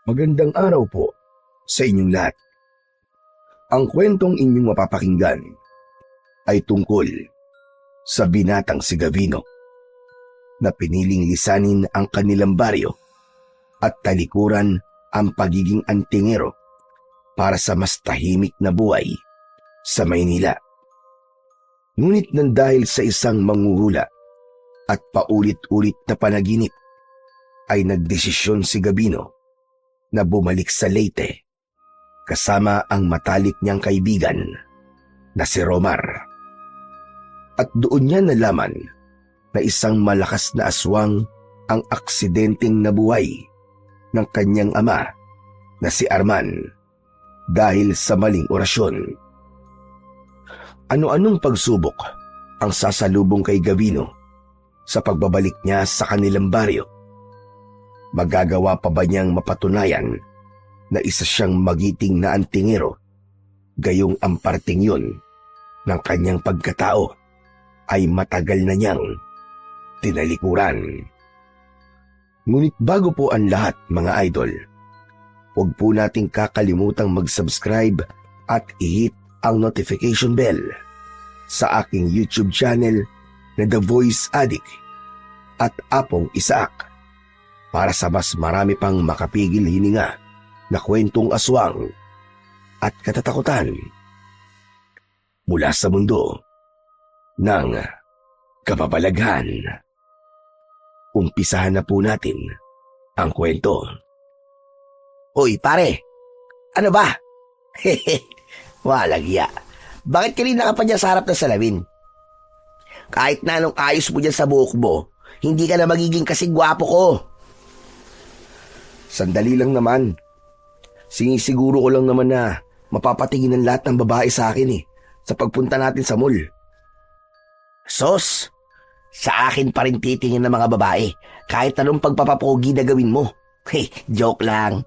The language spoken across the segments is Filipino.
Magandang araw po sa inyong lahat. Ang kwentong inyong mapapakinggan ay tungkol sa binatang si Gavino na piniling lisanin ang kanilang baryo at talikuran ang pagiging antingero para sa mas tahimik na buhay sa Maynila. Ngunit nang dahil sa isang manghuhula at paulit-ulit na panaginip ay nagdesisyon si Gavino na bumalik sa Leyte kasama ang matalik niyang kaibigan na si Romar. At doon niya nalaman na isang malakas na aswang ang aksidenteng nabuhay ng kanyang ama na si Arman dahil sa maling orasyon. Ano-anong pagsubok ang sasalubong kay Gavino sa pagbabalik niya sa kanilang baryo? Magagawa pa ba niyang mapatunayan na isa siyang magiting na antingero, gayong ang parting yun ng kanyang pagkatao ay matagal na niyang tinalikuran? Ngunit bago po ang lahat, mga idol, huwag po nating kakalimutang mag-subscribe at i-hit ang notification bell sa aking YouTube channel na The Voice Addict at Apong Isaac para sa mas marami pang makapigil hininga na kwentong aswang at katatakutan mula sa mundo ng kababalaghan. Umpisahan na po natin ang kwento. Uy, pare! Ano ba? Walang iya. Bakit kanina ka pa dyan sa harap ng salamin? Kahit na anong ayos mo dyan sa buhok mo, hindi ka na magiging kasing gwapo ko. Sandali lang naman. Sinisiguro ko lang naman na mapapatingin ng lahat ng babae sa akin sa pagpunta natin sa mall. Sos, sa akin pa rin titingin ng mga babae kahit anong pagpapapogi na gawin mo. Joke lang.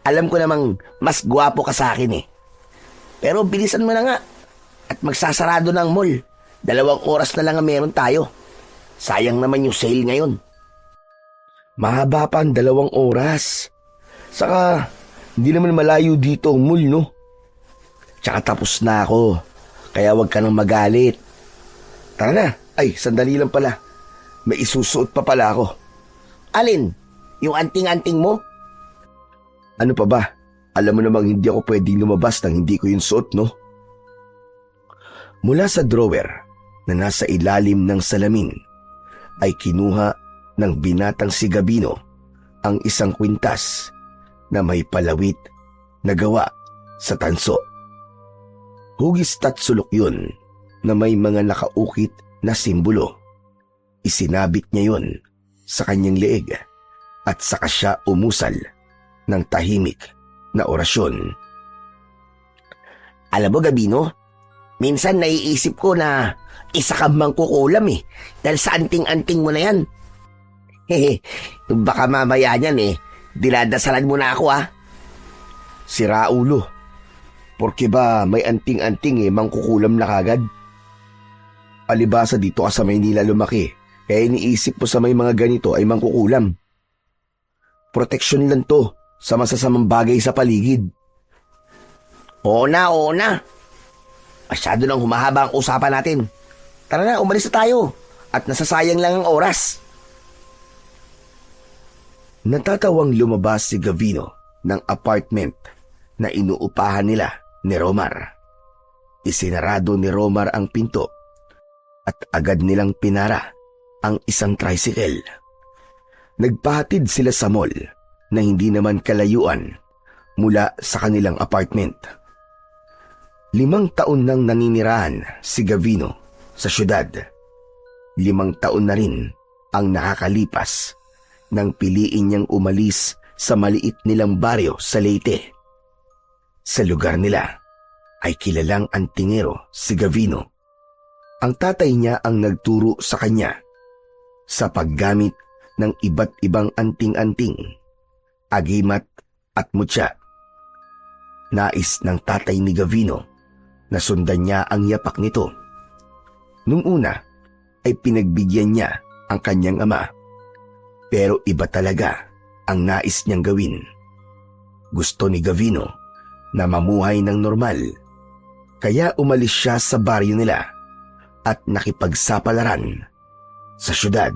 Alam ko namang mas gwapo ka sa akin Pero bilisan mo na nga at magsasarado ng mall. 2 oras na lang ang meron tayo. Sayang naman yung sale ngayon. Mahaba pa ang 2 oras. Saka, hindi naman malayo dito ang mall, no? Tsaka tapos na ako, kaya wag ka nang magalit. Tara na. Ay, sandali lang pala. May isusuot pa pala ako. Alin? Yung anting-anting mo? Ano pa ba? Alam mo namang hindi ako pwedeng lumabas nang hindi ko yung suot, no? Mula sa drawer na nasa ilalim ng salamin ay kinuha ng binatang si Gavino ang isang kwintas na may palawit na gawa sa tanso. Hugis tatsulok yun na may mga nakaukit na simbolo. Isinabit niya yun sa kanyang leeg at saka siya umusal ng tahimik na orasyon. Alam mo, Gavino, minsan naiisip ko na isa ka mangkukulam dahil sa anting-anting mo na yan. Baka mamaya niyan dinadasalan mo na ako Si Raulo, porke ba may anting-anting mangkukulam na kagad? Alibasa dito ka sa Maynila lumaki, kaya iniisip mo sa may mga ganito ay mangkukulam. Proteksyon lang to sa masasamang bagay sa paligid. Oo na. Masyado nang humahaba ang usapan natin. Tara na, umalis na tayo at nasasayang lang ang oras. Natatawang lumabas si Gavino ng apartment na inuupahan nila ni Romar. Isinarado ni Romar ang pinto at agad nilang pinara ang isang tricycle. Nagpahatid sila sa mall na hindi naman kalayuan mula sa kanilang apartment. 5 taon nang naninirahan si Gavino sa syudad. 5 taon na rin ang nakakalipas nang piliin niyang umalis sa maliit nilang baryo sa Leyte. Sa lugar nila ay kilalang antingero si Gavino. Ang tatay niya ang nagturo sa kanya sa paggamit ng iba't ibang anting-anting, agimat at mutya. Nais ng tatay ni Gavino na sundan niya ang yapak nito. Nung una ay pinagbigyan niya ang kanyang ama. Pero iba talaga ang nais niyang gawin. Gusto ni Gavino na mamuhay ng normal, kaya umalis siya sa baryo nila at nakipagsapalaran sa syudad.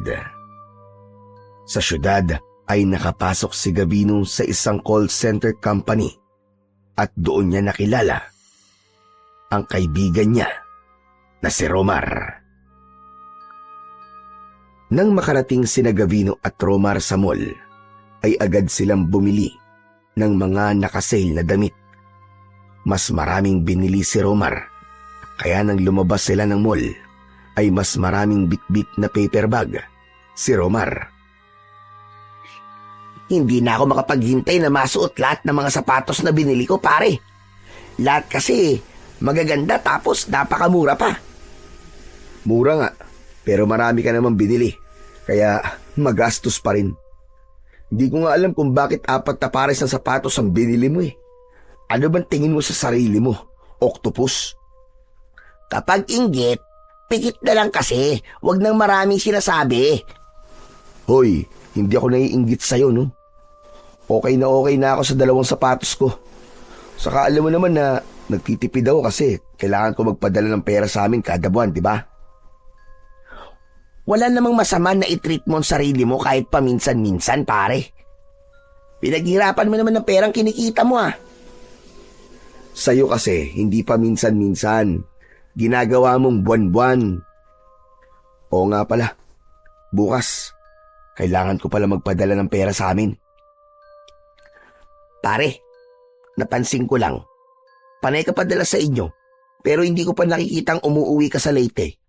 Sa syudad ay nakapasok si Gavino sa isang call center company at doon niya nakilala ang kaibigan niya na si Romar. Nang makarating sina Gavino at Romar sa mall, ay agad silang bumili ng mga nakasale na damit. Mas maraming binili si Romar, kaya nang lumabas sila ng mall, ay mas maraming bitbit na paper bag si Romar. Hindi na ako makapaghintay na masuot lahat ng mga sapatos na binili ko, pare. Lahat kasi magaganda tapos napakamura pa. Mura nga, pero marami ka naman binili, kaya magastos pa rin. Hindi ko nga alam kung bakit 4 na pares ng sapatos ang binili mo eh. Ano bang tingin mo sa sarili mo? Octopus? Kapag inggit, pikit na lang kasi. Huwag nang maraming sinasabi. Hoy, hindi ako naiinggit sa'yo, no? Okay na ako sa 2 sapatos ko. Saka alam mo naman na nagtitipid ako kasi kailangan ko magpadala ng pera sa amin kada buwan, di ba? Wala namang masama na i-treat mo ang sarili mo kahit paminsan-minsan, pare. Pinaghirapan mo naman ng perang kinikita mo, ah. Sa'yo kasi, hindi pa minsan-minsan. Ginagawa mong buwan-buwan. Oo nga pala, bukas, kailangan ko pala magpadala ng pera sa amin. Pare, napansin ko lang, panay ka padala sa inyo, pero hindi ko pa nakikitang umuuwi ka sa Leyte.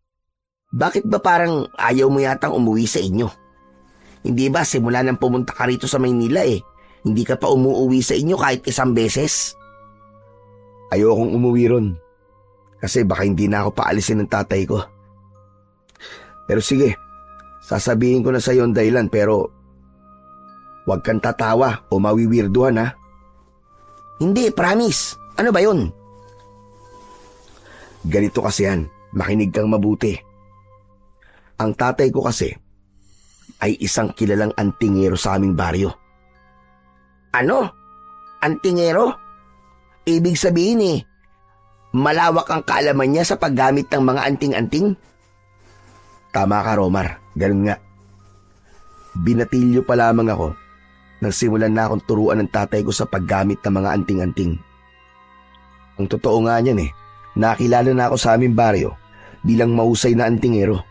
Bakit ba parang ayaw mo yatang umuwi sa inyo? Hindi ba simula nang pumunta ka rito sa Maynila hindi ka pa umuuwi sa inyo kahit 1 beses? Ayokong umuwi ron. Kasi baka hindi na ako paalisin ng tatay ko. Pero sige, sasabihin ko na sa iyo ang dahilan pero huwag kang tatawa o mawiwirduhan ha. Hindi, promise. Ano ba yun? Ganito kasi yan, makinig kang mabuti. Ang tatay ko kasi ay isang kilalang antingero sa aming baryo. Ano? Antingero? Ibig sabihin malawak ang kaalaman niya sa paggamit ng mga anting-anting? Tama ka, Romar. Ganun nga. Binatilyo pa lamang ako nang simulan na akong turuan ng tatay ko sa paggamit ng mga anting-anting. Ang totoo nga niyan nakilala na ako sa aming baryo bilang mahusay na antingero.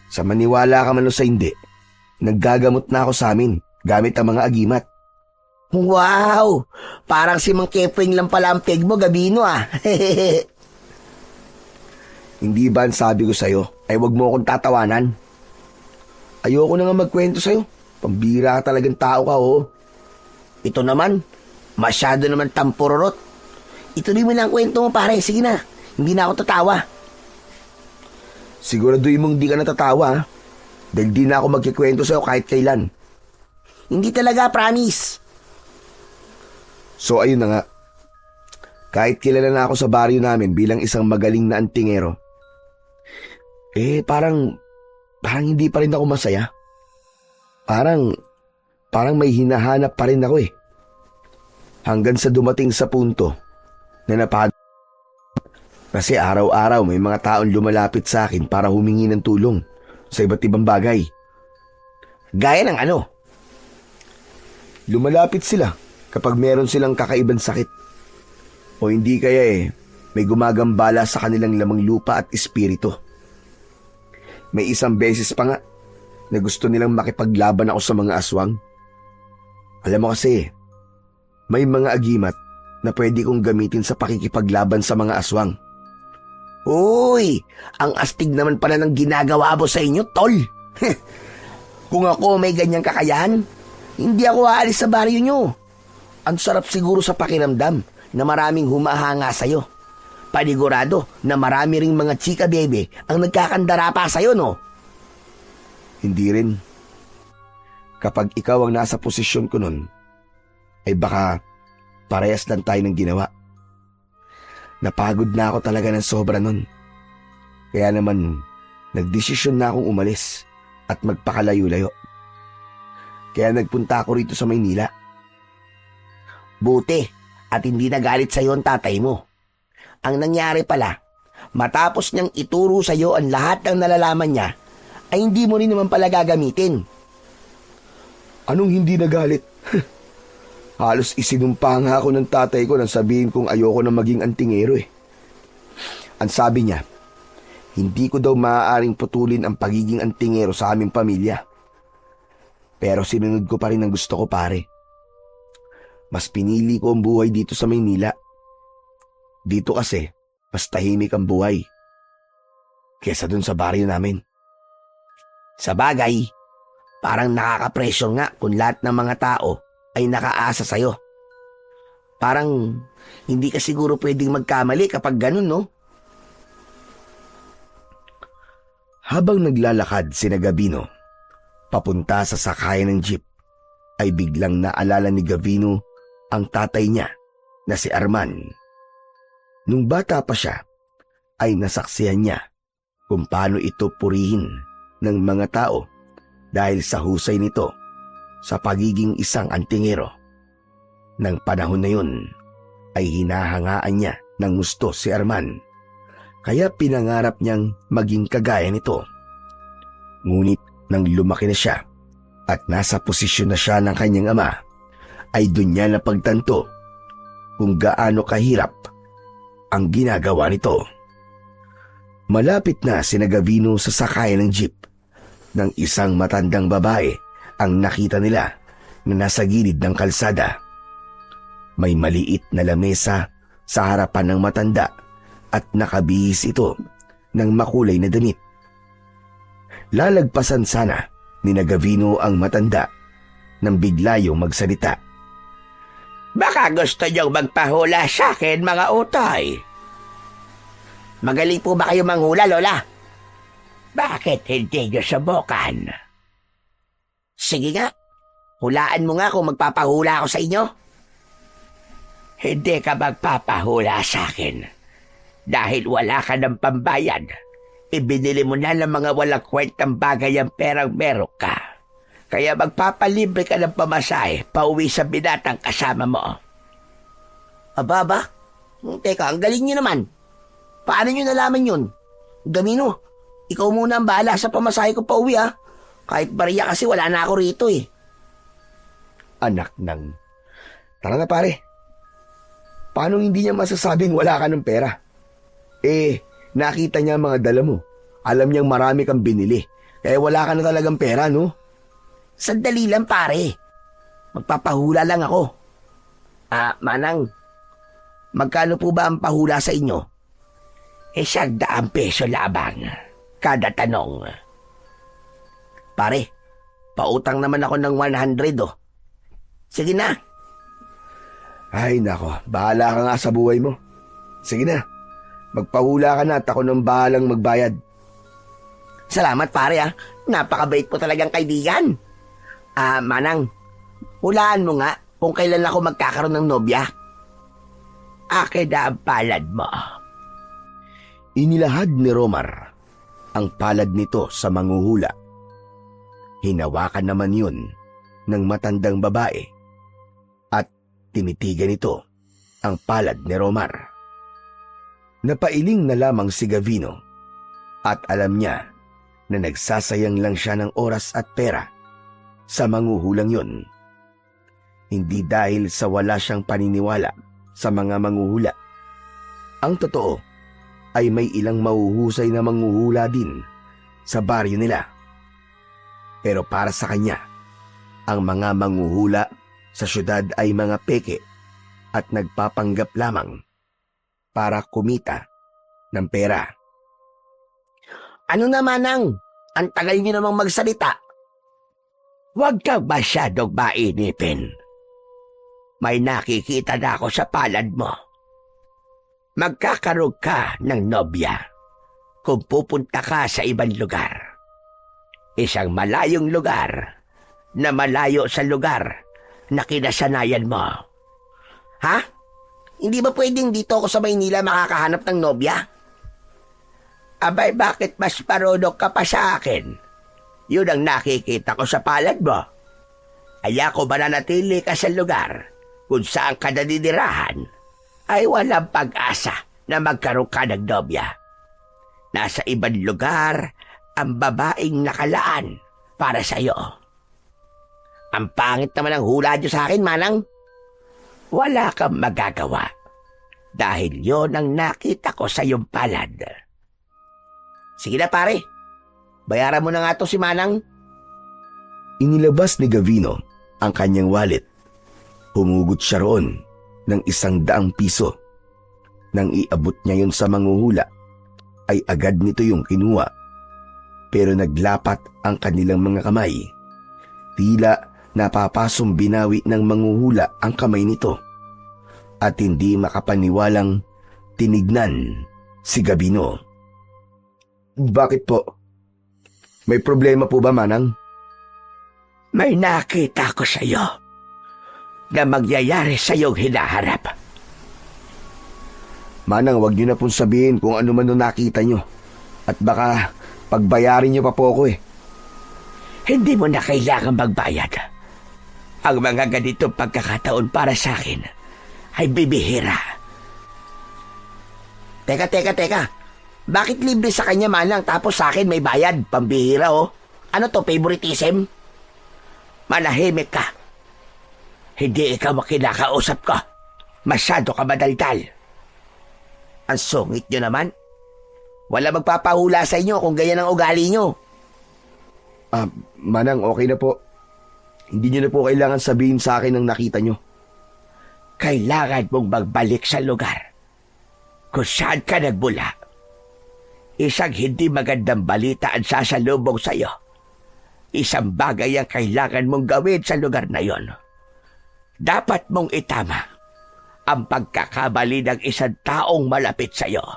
Sa maniwala ka man o sa hindi, naggagamot na ako sa amin gamit ang mga agimat. Wow! Parang si Mang Kepwing lang pala ang peg mo, Gavino ah. Hindi ba ang sabi ko sa'yo ay wag mo akong tatawanan? Ayoko na nga magkwento sa'yo. Pambira ka talagang tao ka Ito naman, masyado naman tampururot. Ituloy mo na ang kwento mo, pare. Sige na, hindi na ako tatawa. Siguraduhin mong di ka natatawa dahil di na ako magkikwento sa'yo kahit kailan. Hindi talaga, promise. So ayun na nga. Kahit kilala na ako sa baryo namin bilang isang magaling na antingero, parang hindi pa rin ako masaya. Parang may hinahanap pa rin ako Hanggang sa dumating sa punto na kasi araw-araw may mga taong lumalapit sa akin para humingi ng tulong sa iba't ibang bagay. Gaya ng ano? Lumalapit sila kapag meron silang kakaibang sakit. O hindi kaya may gumagambala sa kanilang lamang lupa at espiritu. May isang beses pa nga na gusto nilang makipaglaban ako sa mga aswang. Alam mo kasi, may mga agimat na pwede kong gamitin sa pakikipaglaban sa mga aswang. Uy, ang astig naman pala ng ginagawa mo sa inyo, tol. Kung ako may ganyang kakayahan, hindi ako aalis sa baryo nyo. Ang sarap siguro sa pakiramdam na maraming humahanga sa'yo. Panigurado na marami ring mga chika bebe ang nagkakandara pa sa'yo, no? Hindi rin. Kapag ikaw ang nasa posisyon ko nun, ay baka parehas lang tayo ng ginawa. Napagod na ako talaga ng sobra nun. Kaya naman, nagdesisyon na akong umalis at magpakalayo-layo. Kaya nagpunta ako rito sa Maynila. Buti at hindi nagalit sa'yo ang tatay mo. Ang nangyari pala, matapos niyang ituro sa'yo ang lahat ng nalalaman niya, ay hindi mo rin naman pala gagamitin. Anong hindi nagalit? Halos isinumpa nga ako ng tatay ko nang sabihin kong ayoko na maging antingero eh. Ang sabi niya, hindi ko daw maaaring putulin ang pagiging antingero sa aming pamilya. Pero sinunod ko pa rin ang gusto ko, pare. Mas pinili ko ang buhay dito sa Maynila. Dito kasi, mas tahimik ang buhay kesa dun sa baryo namin. Sa bagay, parang nakaka-pressure nga kung lahat ng mga tao ay nakaasa sa'yo. Parang hindi ka siguro pwedeng magkamali kapag ganun, no? Habang naglalakad sina Gavino papunta sa sakayan ng jeep, ay biglang naalala ni Gavino ang tatay niya na si Arman. Nung bata pa siya, ay nasaksihan niya kung paano ito purihin ng mga tao dahil sa husay nito sa pagiging isang antingero. Nang panahon na yun, ay hinahangaan niya ng gusto si Arman, kaya pinangarap niyang maging kagaya nito. Ngunit nang lumaki na siya at nasa posisyon na siya ng kanyang ama, ay doon niya napagtanto kung gaano kahirap ang ginagawa nito. Malapit na sina Gavino sa sakayan ng jeep ng isang matandang babae ang nakita nila na nasa gilid ng kalsada. May maliit na lamesa sa harapan ng matanda at nakabihis ito ng makulay na damit. Lalagpasan sana ni Gavino ang matanda nang bigla yung magsalita. Baka gusto niyong magpahula sa akin, mga utay. Magaling po ba kayo manghula, Lola? Bakit hindi niyo subukan? Sige nga, hulaan mo nga kung magpapahula ako sa inyo. Hindi ka magpapahula sa akin dahil wala ka ng pambayad. Ibinili mo na ng mga walang kwentang bagay ang perang meron ka. Kaya magpapalibre ka ng pamasahe pauwi sa binatang kasama mo. Aba? Teka, ang galing niyo naman. Paano niyo nalaman yun? Gavino, ikaw muna ang bahala sa pamasahe ko pauwi ha. Kahit bariya kasi wala na ako rito eh. Anak ng... Tara na pare. Paano hindi niya masasabing wala ka ng pera? Nakita niya ang mga dala mo. Alam niyang marami kang binili. Kaya wala ka na talagang pera, no? Sandali lang pare. Magpapahula lang ako. Manang, magkano po ba ang pahula sa inyo? 100 peso labang. Kada tanong. Pare, pautang naman ako ng 100 oh. Sige na. Ay nako, bahala ka nga sa buhay mo. Sige na, magpahula ka na at ako nang bahalang magbayad. Salamat pare ah. Napakabait po talagang kaibigan. Manang, hulaan mo nga kung kailan ako magkakaroon ng nobya. Akin na ang palad mo. Inilahad ni Romar ang palad nito sa manghuhula. Hinawakan naman yun ng matandang babae at tinitigan ito ang palad ni Romar. Napailing na lamang si Gavino at alam niya na nagsasayang lang siya ng oras at pera sa manghuhulang yun. Hindi dahil sa wala siyang paniniwala sa mga manghuhula. Ang totoo ay may ilang mahuhusay na manghuhula din sa baryo nila. Pero para sa kanya, ang mga manghuhula sa syudad ay mga peke at nagpapanggap lamang para kumita ng pera. Ano naman ang tagal niyo namang magsalita? Huwag kang masyadong mainipin. May nakikita na ako sa palad mo. Magkakaroon ka ng nobya kung pupunta ka sa ibang lugar. Isang malayong lugar na malayo sa lugar na kinasanayan mo. Ha? Hindi ba pwedeng dito ako sa Maynila makakahanap ng nobya? Abay, bakit mas parunok ka pa sa akin? Yun ang nakikita ko sa palad mo. Kaya ko mananatili ka sa lugar kung saan ka naninirahan, ay walang pag-asa na magkaroon ka ng nobya. Nasa ibang lugar ang babaeng nakalaan para sa iyo. Ang pangit naman ang hula niyo sa akin, Manang. Wala kang magagawa dahil yon ang nakita ko sa iyong palad. Sige na pare, bayaran mo na nga to si Manang. Inilabas ni Gavino ang kanyang wallet. Humugot siya roon ng 100 piso. Nang iabot niya yun sa manghuhula, ay agad nito yung kinuha. Pero naglapat ang kanilang mga kamay. Tila napapasong binawi ng manghuhula ang kamay nito. At hindi makapaniwalang tinignan si Gavino. Bakit po? May problema po ba, Manang? May nakita ko sa iyo na magyayari sa iyong hinaharap. Manang, wag niyo na pong sabihin kung ano man nakita niyo. At baka pagbayarin niyo pa po ako eh. Hindi mo na kailangan magbayad. Ang mga ganitong pagkakataon para sa akin ay bibihira. Teka. Bakit libre sa kanya, Manang, tapos sa akin may bayad? Pambihira, oh. Ano to, favoritism? Manahimik ka. Hindi ikaw makinakausap ko. Masyado ka madaldal. Ang sungit nyo naman. Wala magpapahula sa inyo kung ganyan ang ugali nyo. Manang, okay na po. Hindi niyo na po kailangan sabihin sa akin ang nakita niyo. Kailangan mong magbalik sa lugar kung saan ka nagmula. Isang hindi magandang balita ang sasalubong sa iyo. Isang bagay ang kailangan mong gawin sa lugar na yon. Dapat mong itama ang pagkakamali ng isang taong malapit sa iyo.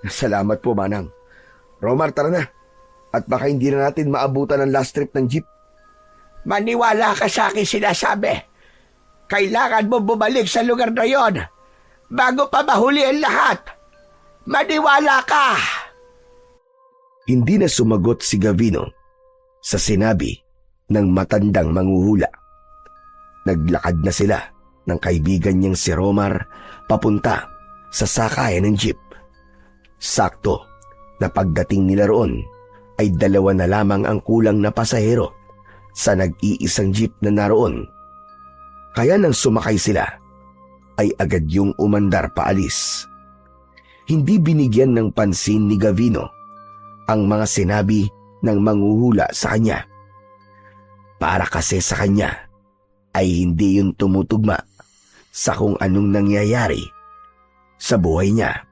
Salamat po, Manang. Romar, tara na. At baka hindi na natin maabutan ang last trip ng jeep. Maniwala ka sa akin sinasabi. Kailangan mo bumalik sa lugar na yon bago pa mahuli ang lahat. Maniwala ka! Hindi na sumagot si Gavino sa sinabi ng matandang manghuhula. Naglakad na sila ng kaibigan niyang si Romar papunta sa sakayan ng jeep. Sakto na pagdating nila roon ay 2 na lamang ang kulang na pasahero sa nag-iisang jeep na naroon. Kaya nang sumakay sila, ay agad yung umandar paalis. Hindi binigyan ng pansin ni Gavino ang mga sinabi ng manghuhula sa kanya. Para kasi sa kanya ay hindi yun tumutugma sa kung anong nangyayari sa buhay niya.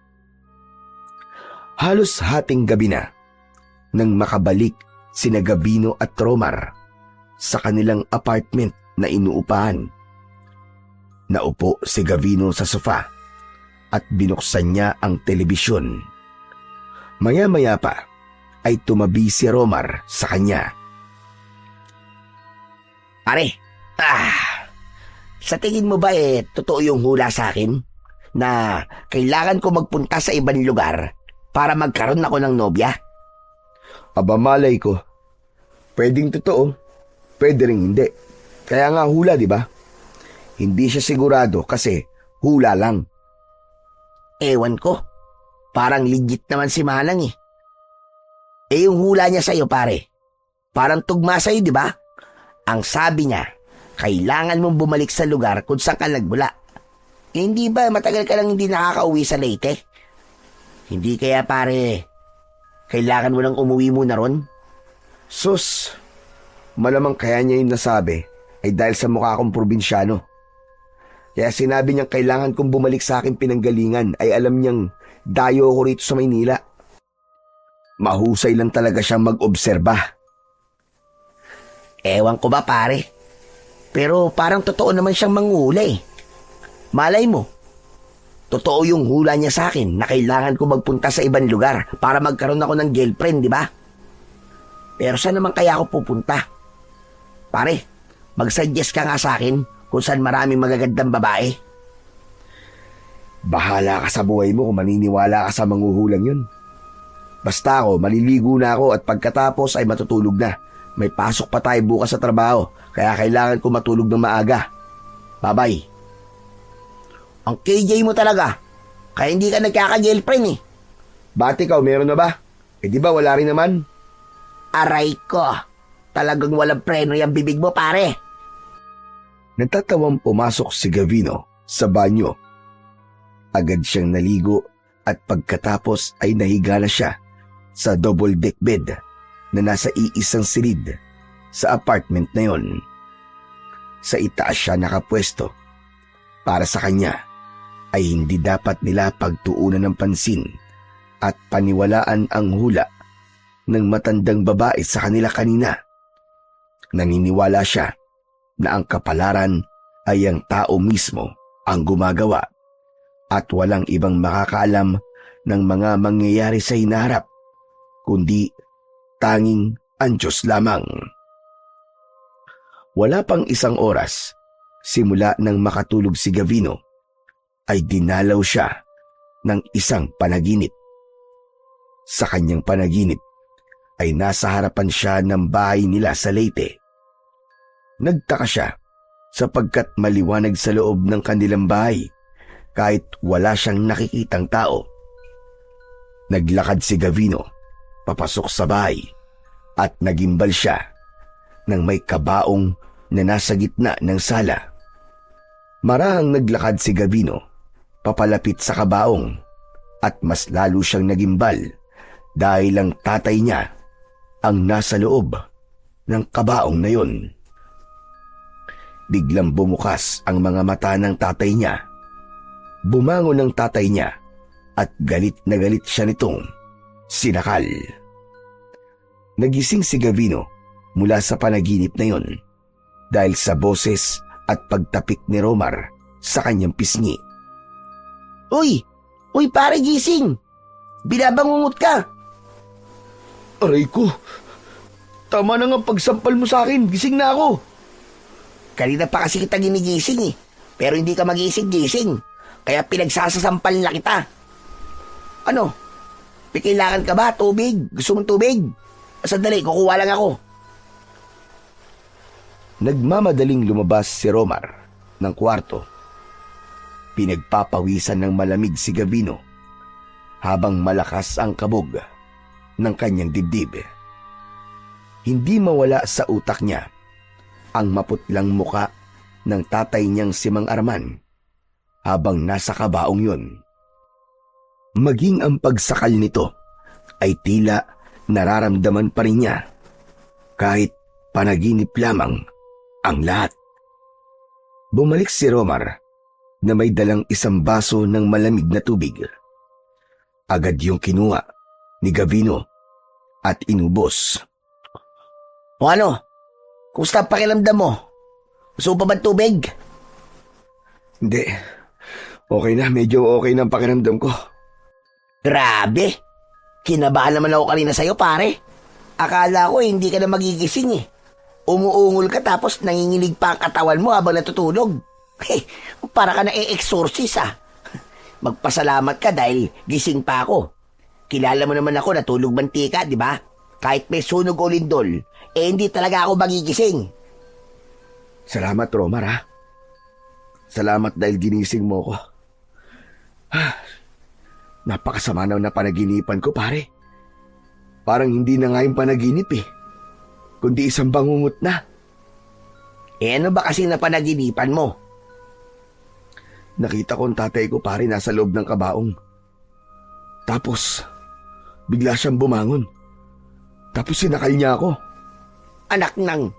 Halos hating gabi na nang makabalik sina Gavino at Romar sa kanilang apartment na inuupahan. Naupo si Gavino sa sofa at binuksan niya ang telebisyon. Maya-maya pa ay tumabi si Romar sa kanya. Pare, sa tingin mo ba totoo yung hula sa akin na kailangan ko magpunta sa ibang lugar para magkaroon ako ng nobya? Aba, malay ko. Pwedeng totoo, pwede rin hindi. Kaya nga hula, di ba? Hindi siya sigurado kasi hula lang. Ewan ko. Parang legit naman si Manang eh. Yung hula niya sa'yo, pare. Parang tugma sa'yo, di ba? Ang sabi niya, kailangan mong bumalik sa lugar kung saan ka nagmula. Hindi ba matagal ka lang hindi nakakauwi sa Leyte? Hindi kaya, pare, kailangan mo nang umuwi muna ron? Sus, malamang kaya niya yung nasabi ay dahil sa mukha akong probinsyano. Kaya sinabi niyang kailangan kong bumalik sa aking pinanggalingan ay alam niyang dayo ako rito sa Maynila. Mahusay lang talaga siyang mag-obserba. Ewan ko ba, pare? Pero parang totoo naman siyang manghula eh. Malay mo, totoo yung hula niya sa akin na kailangan ko magpunta sa ibang lugar para magkaroon ako ng girlfriend, di ba? Pero saan naman kaya ako pupunta? Pare, mag-suggest ka nga sa akin kung saan maraming magagandang babae. Bahala ka sa buhay mo kung maniniwala ka sa manghuhulang yun. Basta ako, maliligo na ako at pagkatapos ay matutulog na. May pasok pa tayo bukas sa trabaho, kaya kailangan ko matulog ng maaga. Babay. Ang KJ mo talaga. Kaya hindi ka nagkaka-girlfriend eh. Ba't ikaw, meron na ba? Eh di ba wala rin naman? Aray ko. Talagang walang preno yung bibig mo, pare. Natatawang pumasok si Gavino sa banyo. Agad siyang naligo at pagkatapos ay nahiga na siya sa double deck bed na nasa iisang silid sa apartment na yon. Sa itaas siya nakapwesto. Para sa kanya ay hindi dapat nila pagtuunan ng pansin at paniwalaan ang hula ng matandang babae sa kanila kanina. Naniniwala siya na ang kapalaran ay ang tao mismo ang gumagawa at walang ibang makakaalam ng mga mangyayari sa hinaharap kundi tanging ang Diyos lamang. Wala pang isang oras simula nang makatulog si Gavino ay dinalaw siya ng isang panaginip. Sa kanyang panaginip ay nasa harapan siya ng bahay nila sa Leyte. Nagtaka siya sapagkat maliwanag sa loob ng kanilang bahay kahit wala siyang nakikitang tao. Naglakad si Gavino papasok sa bahay at nagimbal siya ng may kabaong na nasa gitna ng sala. Marahang naglakad si Gavino papalapit sa kabaong at mas lalo siyang nagimbal dahil ang tatay niya ang nasa loob ng kabaong na yon. Biglang bumukas ang mga mata ng tatay niya. Bumangon ang tatay niya at galit na galit siya nitong sinakal. Nagising si Gavino mula sa panaginip na yon dahil sa boses at pagtapik ni Romar sa kanyang pisngi. Uy! Uy, pare, gising! Binabangungot ka! Aray ko! Tama na nga pagsampal mo sa akin. Gising na ako. Kanina pa kasi kita ginigising eh. Pero hindi ka magising-gising. Kaya pinagsasasampal na kita. Ano? Kailangan ka ba? Tubig? Gusto mong tubig? Sandali, kukuha lang ako. Nagmamadaling lumabas si Romar ng kwarto. Pinagpapawisan ng malamig si Gavino habang malakas ang kabog ng kanyang dibdib. Hindi mawala sa utak niya ang maputlang muka ng tatay niyang si Mang Arman habang nasa kabaong yun. Maging ang pagsakal nito ay tila nararamdaman pa rin niya kahit panaginip lamang ang lahat. Bumalik si Romar na may dalang isang baso ng malamig na tubig. Agad yung kinuha ni Gavino at inubos. O ano? Kumusta ang pakiramdam mo? Gusto mo pa ba tubig? Hindi. Okay na, medyo okay na ang pakiramdam ko. Grabe! Kinabahan naman ako kanina sa'yo, pare. Akala ko hindi ka na magigising eh. Umuungol ka tapos nanginginig pa ang katawan mo habang natutulog. Hey, para ka na e-exorcist ah. Magpasalamat ka dahil gising pa ako. Kilala mo naman ako natulog mantika, di ba? Kahit may sunog o lindol, hindi talaga ako magigising. Salamat, Romar, ha? Salamat dahil ginising mo ko. Napakasama na panaginipan ko, pare. Parang hindi na nga yung panaginip eh, kundi isang bangungot na. Ano ba kasi napanaginipan mo? Nakita ko ang tatay ko, pare, nasa loob ng kabaong. Tapos, bigla siyang bumangon. Tapos sinakal niya ako. Anak nang,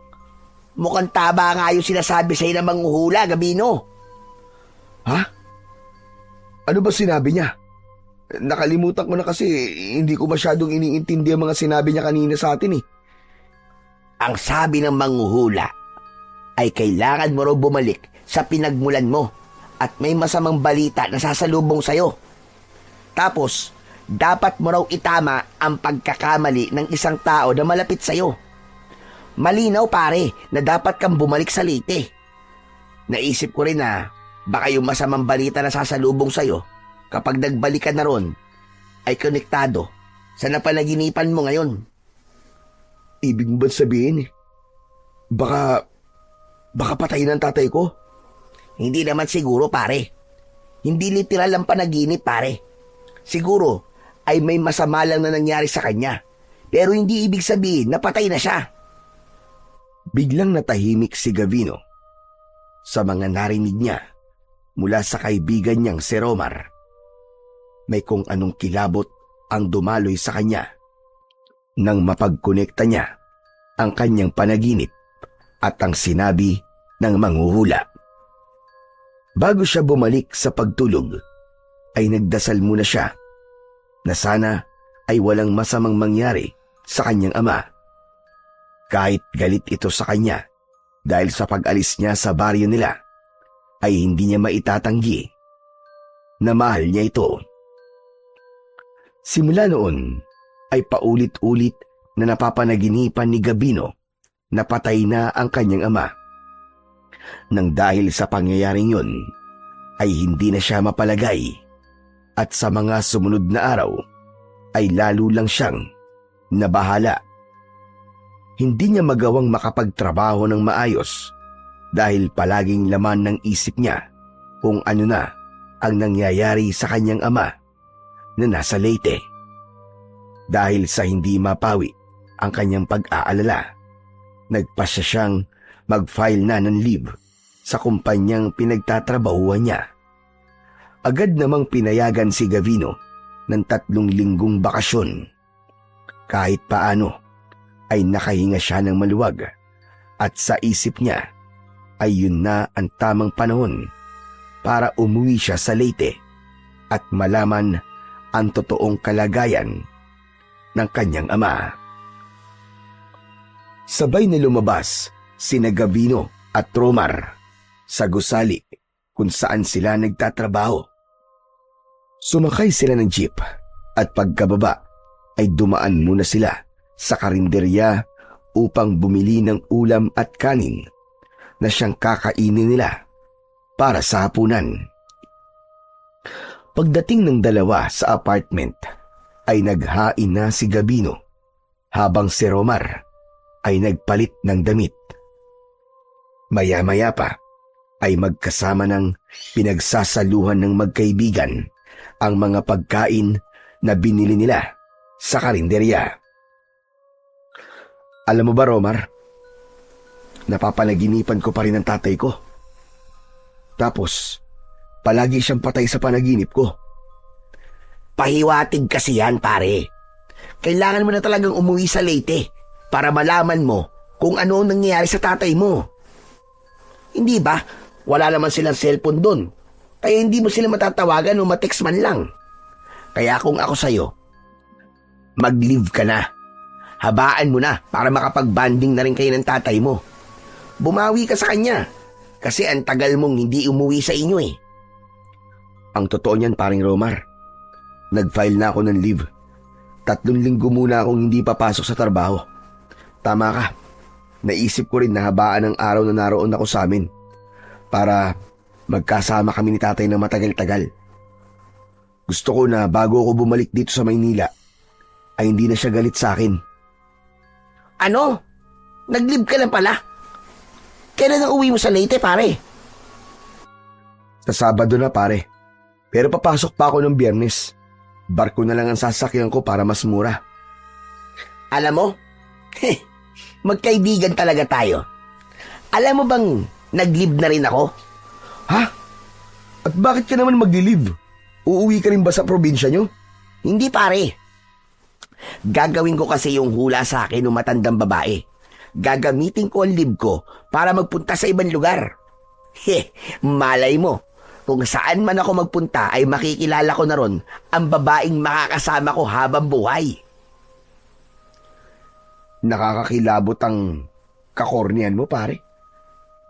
mukhang taba nga yung sinasabi sa'yo ng manghuhula, Gavino. Ha? Ano ba sinabi niya? Nakalimutan ko na kasi hindi ko masyadong iniintindi ang mga sinabi niya kanina sa atin eh. Ang sabi ng manghuhula ay kailangan mo raw bumalik sa pinagmulan mo at may masamang balita na sasalubong sa'yo. Tapos, dapat mo raw itama ang pagkakamali ng isang tao na malapit sa'yo. Malinaw pare na dapat kang bumalik sa Leyte. Naisip ko rin na baka yung masamang balita na sasalubong sa'yo kapag nagbalik ka na ron ay konektado sa napanaginipan mo ngayon. Ibig mo ba sabihin baka patayin ang tatay ko? Hindi naman siguro, pare. Hindi literal ang panaginip, pare. Siguro ay may masama lang na nangyari sa kanya. Pero hindi ibig sabihin na patay na siya. Biglang natahimik si Gavino sa mga narinig niya mula sa kaibigan niyang si Romar. May kung anong kilabot ang dumaloy sa kanya nang mapagkonekta niya ang kanyang panaginip at ang sinabi ng manghuhula. Bago siya bumalik sa pagtulog, ay nagdasal muna siya na sana ay walang masamang mangyari sa kanyang ama. Kahit galit ito sa kanya dahil sa pag-alis niya sa baryo nila, ay hindi niya maitatanggi na mahal niya ito. Simula noon ay paulit-ulit na napapanaginipan ni Gavino na patay na ang kanyang ama. Nang dahil sa pangyayaring yun, ay hindi na siya mapalagay at sa mga sumunod na araw ay lalo lang siyang nabahala. Hindi niya magawang makapagtrabaho ng maayos dahil palaging laman ng isip niya kung ano na ang nangyayari sa kanyang ama na nasa Leyte. Dahil sa hindi mapawi ang kanyang pag-aalala, nagpasya siyang mag-file na ng leave sa kumpanyang pinagtatrabahuan niya. Agad namang pinayagan si Gavino ng 3 linggong bakasyon. Kahit paano ay nakahinga siya ng maluwag at sa isip niya ay yun na ang tamang panahon para umuwi siya sa Leyte at malaman ang totoong kalagayan ng kanyang ama. Sabay na lumabas sina Gavino at Romar sa gusali kung saan sila nagtatrabaho. Sumakay sila ng jeep at pagkababa ay dumaan muna sila sa karinderya upang bumili ng ulam at kanin na siyang kakainin nila para sa hapunan. Pagdating ng dalawa sa apartment ay naghain na si Gavino habang si Romar ay nagpalit ng damit. Maya-maya pa ay magkasama ng pinagsasaluhan ng magkaibigan ang mga pagkain na binili nila sa karinderya. Alam mo ba, Romar, napapanaginipan ko pa rin ang tatay ko. Tapos, palagi siyang patay sa panaginip ko. Pahiwatig kasi yan, pare. Kailangan mo na talagang umuwi sa Leyte para malaman mo kung ano ang nangyayari sa tatay mo. Hindi ba? Wala naman silang cellphone doon. Kaya hindi mo sila matatawagan o matext man lang. Kaya kung ako sa'yo, mag-leave ka na. Habaan mo na para makapag-banding na rin kayo ng tatay mo. Bumawi ka sa kanya kasi ang tagal mong hindi umuwi sa inyo eh. Ang totoo niyan, paring Romar, nag-file na ako ng leave. 3 linggo muna akong hindi papasok sa trabaho. Tama ka. Naisip ko rin na habaan ang araw na naroon ako sa amin para magkasama kami ni tatay ng matagal-tagal. Gusto ko na bago ako bumalik dito sa Maynila ay hindi na siya galit sa akin. Ano? Nag-leave ka na pala? Kailan ang uwi mo sa Leyte, pare? Sa Sabado na, pare. Pero papasok pa ako ng Biyernes. Barko na lang ang sasakyan ko para mas mura. Alam mo, magkaibigan talaga tayo. Alam mo bang nag-leave na rin ako? Ha? At bakit ka naman mag-leave? Uuwi ka rin ba sa probinsya nyo? Hindi, pare. Gagawin ko kasi yung hula sa akin ng matandang babae. Gagamitin ko ang leave ko para magpunta sa ibang lugar. Malay mo, kung saan man ako magpunta ay makikilala ko na ron ang babaeng makakasama ko habang buhay. Nakakakilabot ang kakornian mo, pare.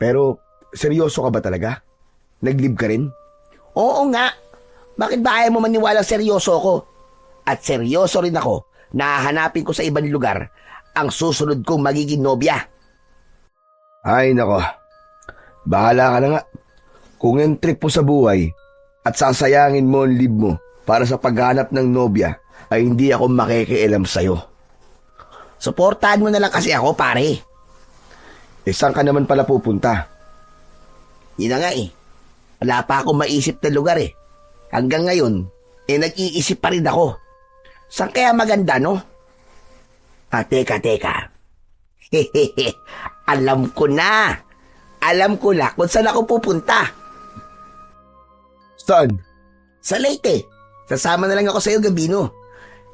Pero seryoso ka ba talaga? Nag-leave ka rin? Oo nga. Bakit ba ayaw mo maniwalang seryoso ako? At seryoso rin ako na hahanapin ko sa ibang lugar ang susunod kong magiging nobya. Ay nako, bahala ka na nga. Kung yung trip mo sa buhay at sasayangin mo ang leave mo para sa paghanap ng nobya, ay hindi ako makikialam sa'yo. Suportahan mo na lang kasi ako, pare. Saan ka naman pala pupunta? Yun na nga eh. Wala pa akong maisip na lugar eh. Hanggang ngayon, nag-iisip pa rin ako. Saan kaya maganda, no? Teka. Hehehe, alam ko na. Alam ko na kung saan ako pupunta. Saan? Sa Leyte. Sasama na lang ako sa'yo, Gabino.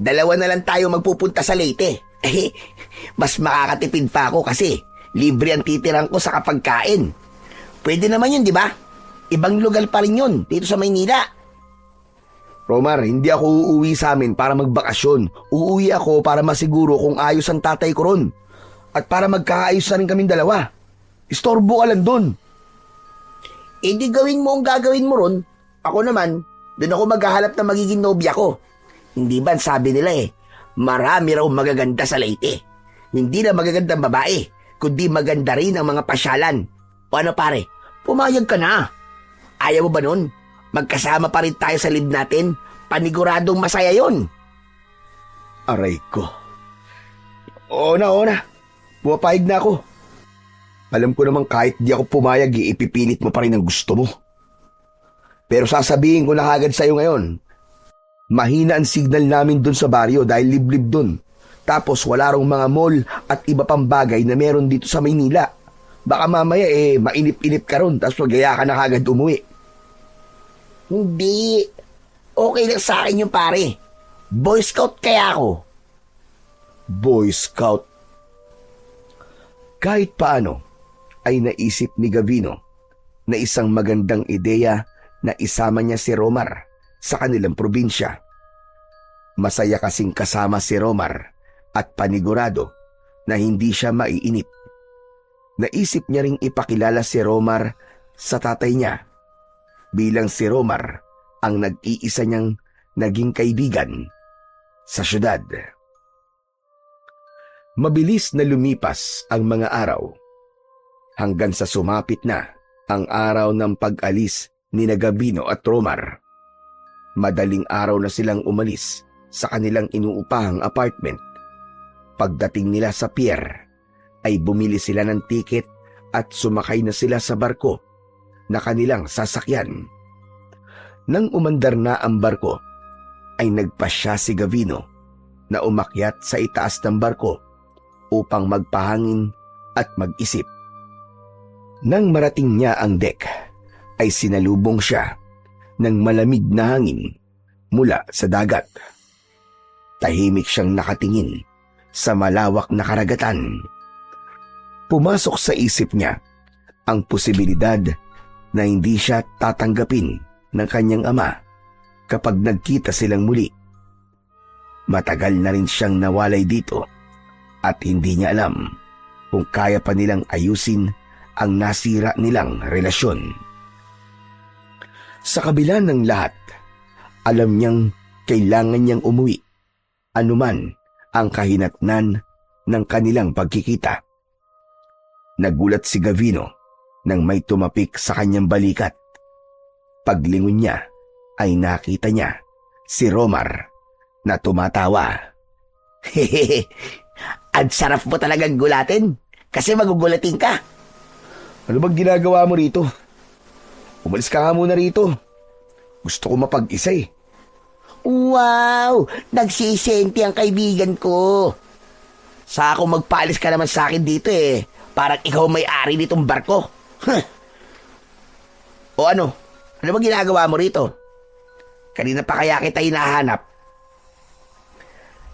2 na lang tayo magpupunta sa Leyte. Mas makakatipid pa ako kasi libre ang titirang ko sa kapagkain. Pwede naman yun, di ba? Ibang lugar pa rin yun, dito sa Maynila. Romar, hindi ako uuwi sa amin para magbakasyon. Uuwi ako para masiguro kung ayos ang tatay ko ron. At para magkaayos na rin kaming 2. Istorbo ka lang dun. Di gawin mo ang gagawin mo ron. Ako naman, doon ako maghahanap ng magiging nobya ko. Hindi ba sabi nila marami raw magaganda sa Leyte. Hindi na magagandang babae, kundi maganda rin ang mga pasyalan. O ano pare, pumayag ka na. Ayaw mo ba nun? Magkasama pa rin tayo sa live natin. Paniguradong masaya yon. Aray ko. Oo na. Pumapayag na ako. Alam ko naman kahit di ako pumayag, ipipilit mo pa rin ang gusto mo. Pero sasabihin ko na agad sa'yo ngayon, mahina ang signal namin dun sa baryo dahil liblib dun. Tapos wala rong mga mall at iba pang bagay na meron dito sa Maynila. Baka mamaya mainip-inip ka ron tapos magaya ka na agad umuwi. Hindi. Okay lang sa akin yung pare. Boy Scout kaya ako. Boy Scout. Kahit paano ay naisip ni Gavino na isang magandang ideya na isama niya si Romar sa kanilang probinsya. Masaya kasing kasama si Romar at panigurado na hindi siya maiinip. Naisip niya ring ipakilala si Romar sa tatay niya bilang si Romar ang nag-iisa niyang naging kaibigan sa syudad. Mabilis na lumipas ang mga araw hanggang sa sumapit na ang araw ng pag-alis ni Gabino at Romar. Madaling araw na silang umalis sa kanilang inuupahang apartment. Pagdating nila sa pier, ay bumili sila ng tiket at sumakay na sila sa barko na kanilang sasakyan. Nang umandar na ang barko, ay nagpasya si Gavino na umakyat sa itaas ng barko upang magpahangin at mag-isip. Nang marating niya ang deck, ay sinalubong siya ng malamig na hangin mula sa dagat. Tahimik siyang nakatingin sa malawak na karagatan. Pumasok sa isip niya ang posibilidad na hindi siya tatanggapin ng kanyang ama kapag nagkita silang muli. Matagal na rin siyang nawalay dito at hindi niya alam kung kaya pa nilang ayusin ang nasira nilang relasyon. Sa kabila ng lahat, alam niyang kailangan niyang umuwi, anuman ang kahinatnan ng kanilang pagkikita. Nagulat si Gavino nang may tumapik sa kanyang balikat. Paglingon niya ay nakita niya si Romar na tumatawa. Hehehe, ang sarap mo talagang gulatin kasi magugulatin ka. Ano bang ginagawa mo rito? Umalis ka nga muna rito. Gusto ko mapag-isa eh. Wow! Nagsisenti ang kaibigan ko. Sa ako magpaalis ka naman sa akin dito eh. Parang ikaw may-ari nitong barko. Huh. O ano? Ano ba ginagawa mo rito? Kanina pa kaya kita hinahanap.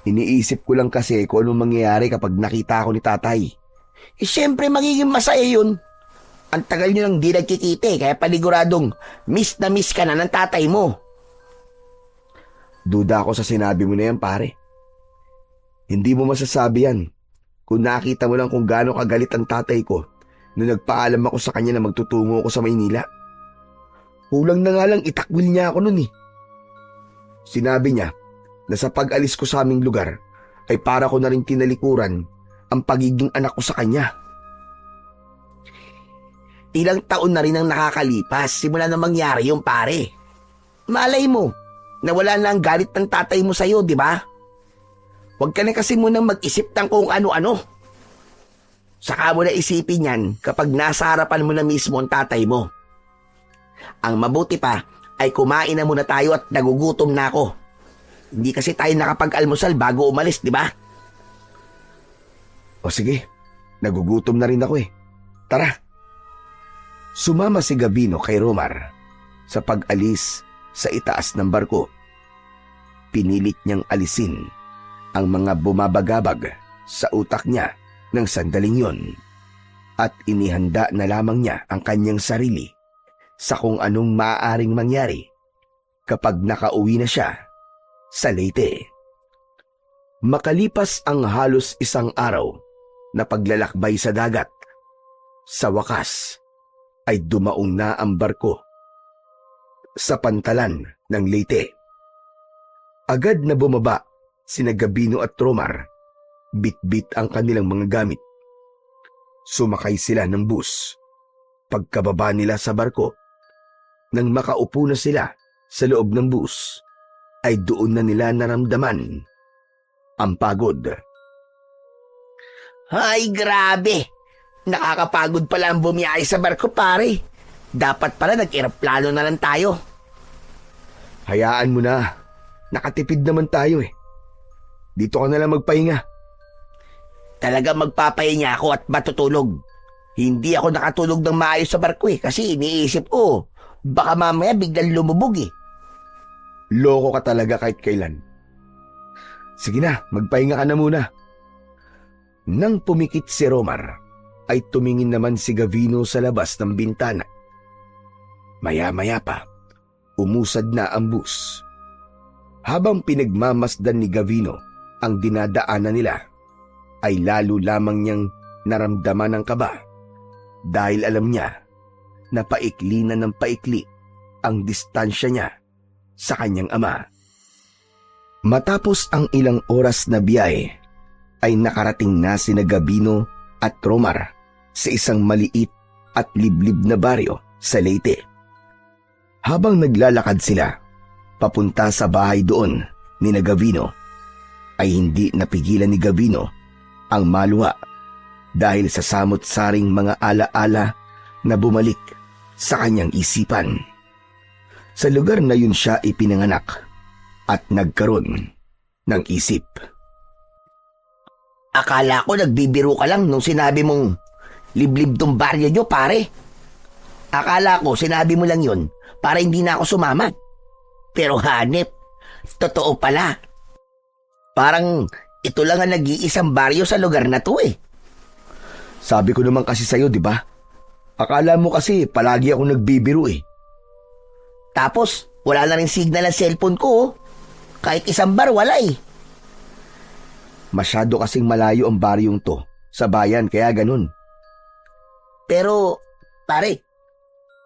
Iniisip ko lang kasi kung anong mangyayari kapag nakita ako ni tatay. Siyempre magiging masaya yun. Ang tagal nyo nang di nagkikita kaya paniguradong miss na miss ka na ng tatay mo. Duda ako sa sinabi mo na yan, pare. Hindi mo masasabi yan kung nakita mo lang kung gaano kagalit ang tatay ko nung nagpaalam ako sa kanya na magtutungo ako sa Maynila. Kulang na nga lang itakwil niya ako nun eh. Sinabi niya na sa pag-alis ko sa aming lugar ay para ko na rin tinalikuran ang pagiging anak ko sa kanya. Ilang taon na rin ang nakakalipas simula na mangyari yung pare. Malay mo, nawala na ang galit ng tatay mo sa'yo, di ba? Huwag ka na kasi munang mag-isip ng kung ano-ano. Saka mo na isipin yan kapag nasa harapan mo na mismo ang tatay mo. Ang mabuti pa ay kumain na muna tayo at nagugutom na ako. Hindi kasi tayo nakapag-almusal bago umalis, di ba? O sige, nagugutom na rin ako eh. Tara. Sumama si Gavino kay Romar sa pag-alis sa itaas ng barko. Pinilit niyang alisin ang mga bumabagabag sa utak niya ng sandaling yon at inihanda na lamang niya ang kanyang sarili sa kung anong maaaring mangyari kapag nakauwi na siya sa Leyte. Makalipas ang halos isang araw na paglalakbay sa dagat, sa wakas ay dumaong na ang barko sa pantalan ng Leyte. Agad na bumaba sina Gavino at Romar, bit-bit ang kanilang mga gamit. Sumakay sila ng bus. Pagkababa nila sa barko, nang makaupo na sila sa loob ng bus, ay doon na nila naramdaman ang pagod. Ay, grabe! Nakakapagod pala ang bumiyahe sa barko, pare. Dapat pala nag-eroplano na lang tayo. Hayaan mo na. Nakatipid naman tayo eh. Dito ka na lang magpahinga. Talaga magpapahinga ako at matutulog. Hindi ako nakatulog ng maayos sa barko kasi iniisip ko, baka mamaya biglang lumubog eh. Loko ka talaga kahit kailan. Sige na, magpahinga ka na muna. Nang pumikit si Romar, ay tumingin naman si Gavino sa labas ng bintana. Maya-maya pa, umusad na ang bus. Habang pinagmamasdan ni Gavino ang dinadaanan nila, ay lalo lamang niyang naramdaman ang kaba dahil alam niya na paikli na ng paikli ang distansya niya sa kanyang ama. Matapos ang ilang oras na biyahe, ay nakarating na sina Gavino at Romar sa isang maliit at liblib na baryo sa Leyte. Habang naglalakad sila papunta sa bahay doon ni Gavino, ay hindi napigilan ni Gavino ang maluha dahil sa samot-saring mga alaala na bumalik sa kanyang isipan. Sa lugar na yun siya ipinanganak at nagkaroon ng isip. Akala ko nagbibiro ka lang nung sinabi mong liblib tong baryo nyo, pare. Akala ko sinabi mo lang yun para hindi na ako sumama. Pero hanep, totoo pala. Parang ito lang ang nag-iisang baryo sa lugar na to eh. Sabi ko naman kasi sa'yo, di ba? Akala mo kasi palagi ako nagbibiro eh. Tapos, wala na rin signal ang cellphone ko oh. Kahit isang bar, wala eh. Masyado kasing malayo ang baryong to sa bayan, kaya ganun. Pero, pare,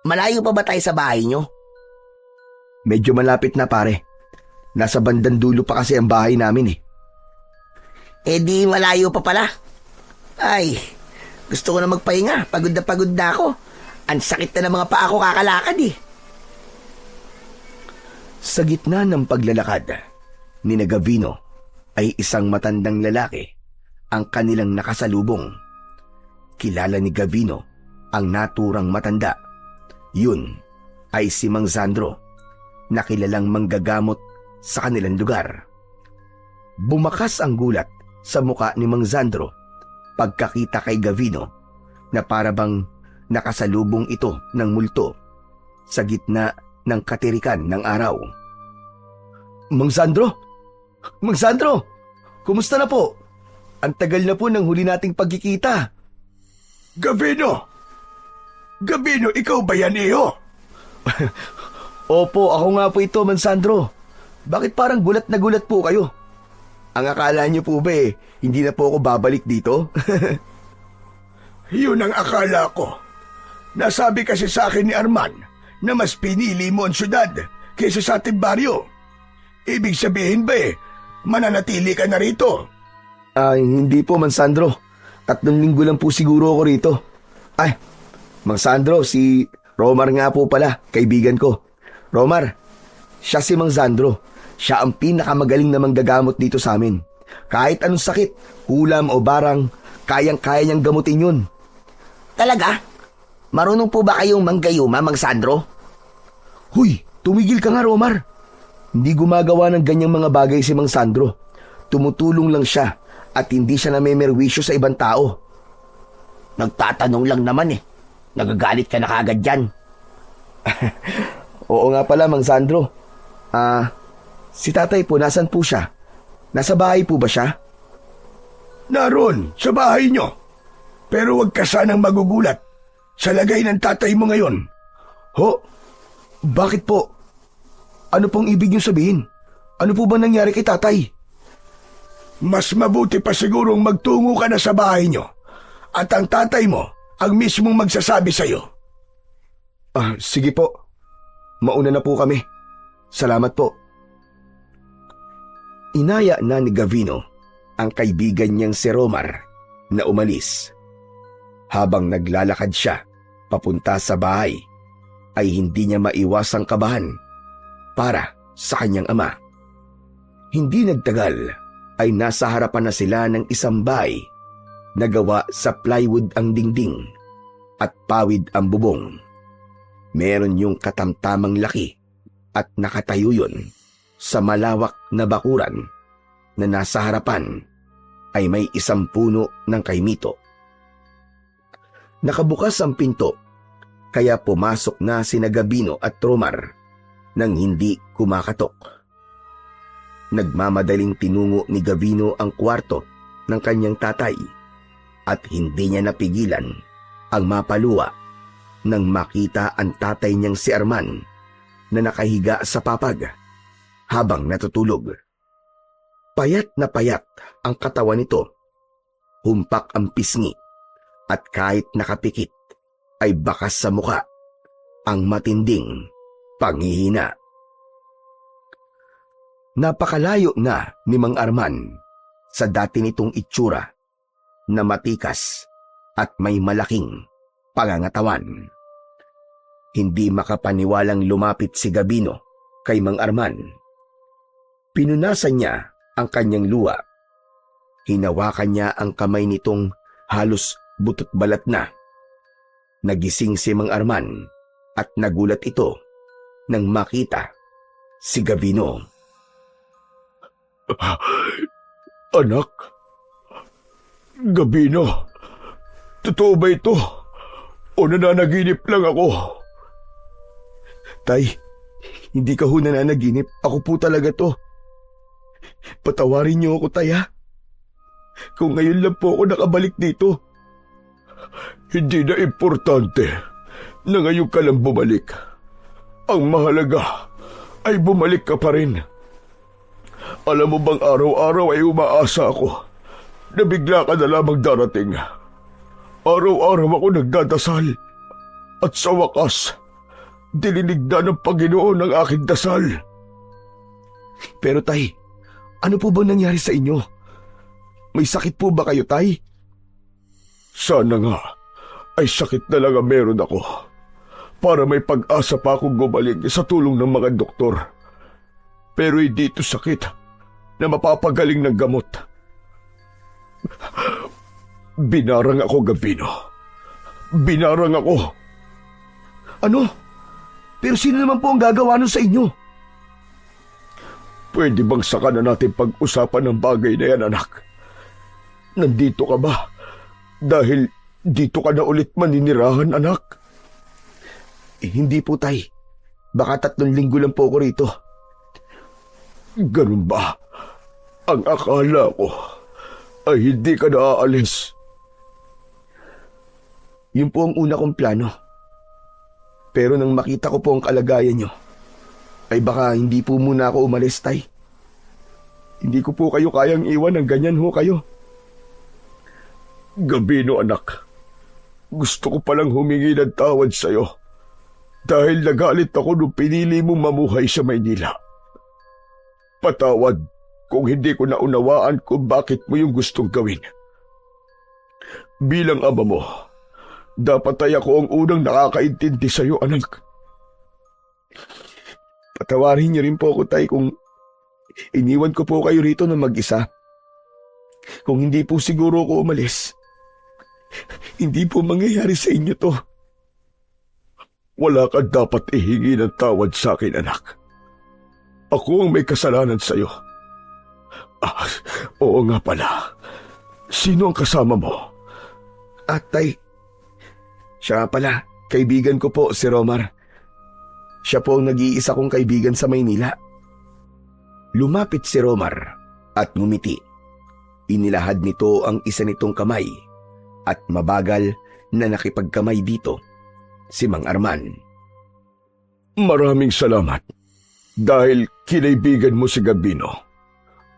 malayo pa ba tayo sa bahay nyo? Medyo malapit na pare. Nasa bandang dulo pa kasi ang bahay namin eh. Eh di malayo pa pala. Ay, gusto ko na magpahinga. Pagod na ako. Ang sakit na ng mga paa ko kakalakad eh. Sa gitna ng paglalakad ni Gavino ay isang matandang lalaki ang kanilang nakasalubong. Kilala ni Gavino ang naturang matanda. Yun ay si Mang Sandro, na kilalang manggagamot sa kanilang lugar. Bumakas ang gulat sa muka ni Mang Sandro pagkakita kay Gavino na parabang nakasalubong ito ng multo sa gitna ng katirikan ng araw. Mang Sandro! Mang Sandro! Kumusta na po? Ang tagal na po ng huli nating pagkikita. Gavino! Gavino, ikaw ba yan, iyo? Opo, ako nga po ito, Mang Sandro. Bakit parang gulat na gulat po kayo? Ang akala niyo po ba hindi na po ako babalik dito? Yun ang akala ko. Nasabi kasi sa akin ni Arman na mas pinili mo ang syudad kaysa sa ating baryo. Ibig sabihin ba mananatili ka na rito? Hindi po, Mang Sandro. 3 linggo lang po siguro ako rito. Ay, Mang Sandro, si Romar nga po pala, kaibigan ko. Romar, siya si Mang Sandro. Siya ang pinakamagaling na manggagamot dito sa amin. Kahit anong sakit, ulam o barang, kayang-kaya niyang gamutin yun. Talaga? Marunong po ba kayong manggayuma, Mang Sandro? Huy, tumigil ka nga, Romar. Hindi gumagawa ng ganyang mga bagay si Mang Sandro. Tumutulong lang siya at hindi siya namemerwisyo sa ibang tao. Nagtatanong lang naman eh. Nagagalit ka na kagad dyan. Oo nga pala, Mang Sandro. Si tatay po, nasan po siya? Nasa bahay po ba siya? Naroon, sa bahay nyo. Pero huwag ka sanang magugulat sa lagay ng tatay mo ngayon. Ho? Bakit po? Ano pong ibig niyo sabihin? Ano po ba nangyari kay tatay? Mas mabuti pa sigurong magtungo ka na sa bahay nyo at ang tatay mo ang mismong magsasabi sa'yo. Sige po. Mauna na po kami. Salamat po. Inaya na ni Gavino ang kaibigan niyang si Romar na umalis. Habang naglalakad siya papunta sa bahay, ay hindi niya maiwasang kabahan para sa kanyang ama. Hindi nagtagal ay nasa harapan na sila ng isang bahay na gawa sa plywood ang dingding at pawid ang bubong. Meron yung katamtamang laki at nakatayo yun sa malawak na bakuran na nasa harapan ay may isang puno ng kaimito. Nakabukas ang pinto kaya pumasok na sina Gabino at Romar nang hindi kumakatok. Nagmamadaling tinungo ni Gavino ang kwarto ng kanyang tatay at hindi niya napigilan ang mapaluwa nang makita ang tatay niyang si Arman na nakahiga sa papag habang natutulog. Payat na payat ang katawan nito, humpak ang pisngi at kahit nakapikit ay bakas sa muka ang matinding panghihina. Napakalayo na ni Mang Arman sa dati nitong itsura na matikas at may malaking pangangatawan. Hindi makapaniwalang lumapit si Gabino kay Mang Arman. Pinunasan niya ang kanyang luha. Hinawakan niya ang kamay nitong halos butot balat na. Nagising si Mang Arman at nagulat ito nang makita si Gavino. Anak, Gabino, totoo ba ito? O nananaginip lang ako? Tay, hindi ka ho nananaginip. Ako po talaga to. Patawarin niyo ako, tay, ha? Kung ngayon lang po ako nakabalik dito. Hindi na importante na ngayon ka lang bumalik. Ang mahalaga ay bumalik ka pa rin. Alam mo bang araw-araw ay umaasa ako na bigla ka na lamang darating. Araw-araw ako nagdadasal at sa wakas, dilinig na ng Panginoon ang aking dasal. Pero tay, ano po bang nangyari sa inyo? May sakit po ba kayo, tay? Sana nga ay sakit na lang ang meron ako para may pag-asa pa akong gumaling sa tulong ng mga doktor. Pero hindi ito sakit na mapapagaling ng gamot. Binarang ako, Gavino. Binarang ako. Ano? Pero sino naman po ang gagawa nun sa inyo? Pwede bang saka na natin pag-usapan ng bagay na yan, anak? Nandito ka ba? Dahil dito ka na ulit maninirahan, anak? Hindi po, tay. Baka 3 linggo lang po ako rito. Ganun ba? Ang akala ko ay hindi ka na aalis. Yun po ang una kong plano. Pero nang makita ko po ang kalagayan nyo, ay baka hindi po muna ako umalis, tay. Hindi ko po kayo kayang iwan ng ganyan ho kayo. Gabino, anak. Gusto ko palang humingi ng tawad sa'yo dahil nagalit ako nung pinili mong mamuhay sa Maynila. Patawad kung hindi ko naunawaan kung bakit mo yung gustong gawin. Bilang ama mo, dapat ay ako ang unang nakakaintindi sa'yo, anak. Patawarin niyo rin po ako, tay, kung iniwan ko po kayo rito na mag-isa. Kung hindi po siguro ako umalis, hindi po mangyayari sa inyo to. Wala kang dapat ihingi ng tawad sa akin, anak. Ako ang may kasalanan sa iyo. Oo nga pala. Sino ang kasama mo? Tay, siya nga pala, kaibigan ko po si Romar. Siya po ang nag-iisa kong kaibigan sa Maynila. Lumapit si Romar at ngumiti. Inilahad nito ang isa nitong kamay at mabagal na nakipagkamay dito si Mang Arman. Maraming salamat dahil kinaibigan mo si Gabino.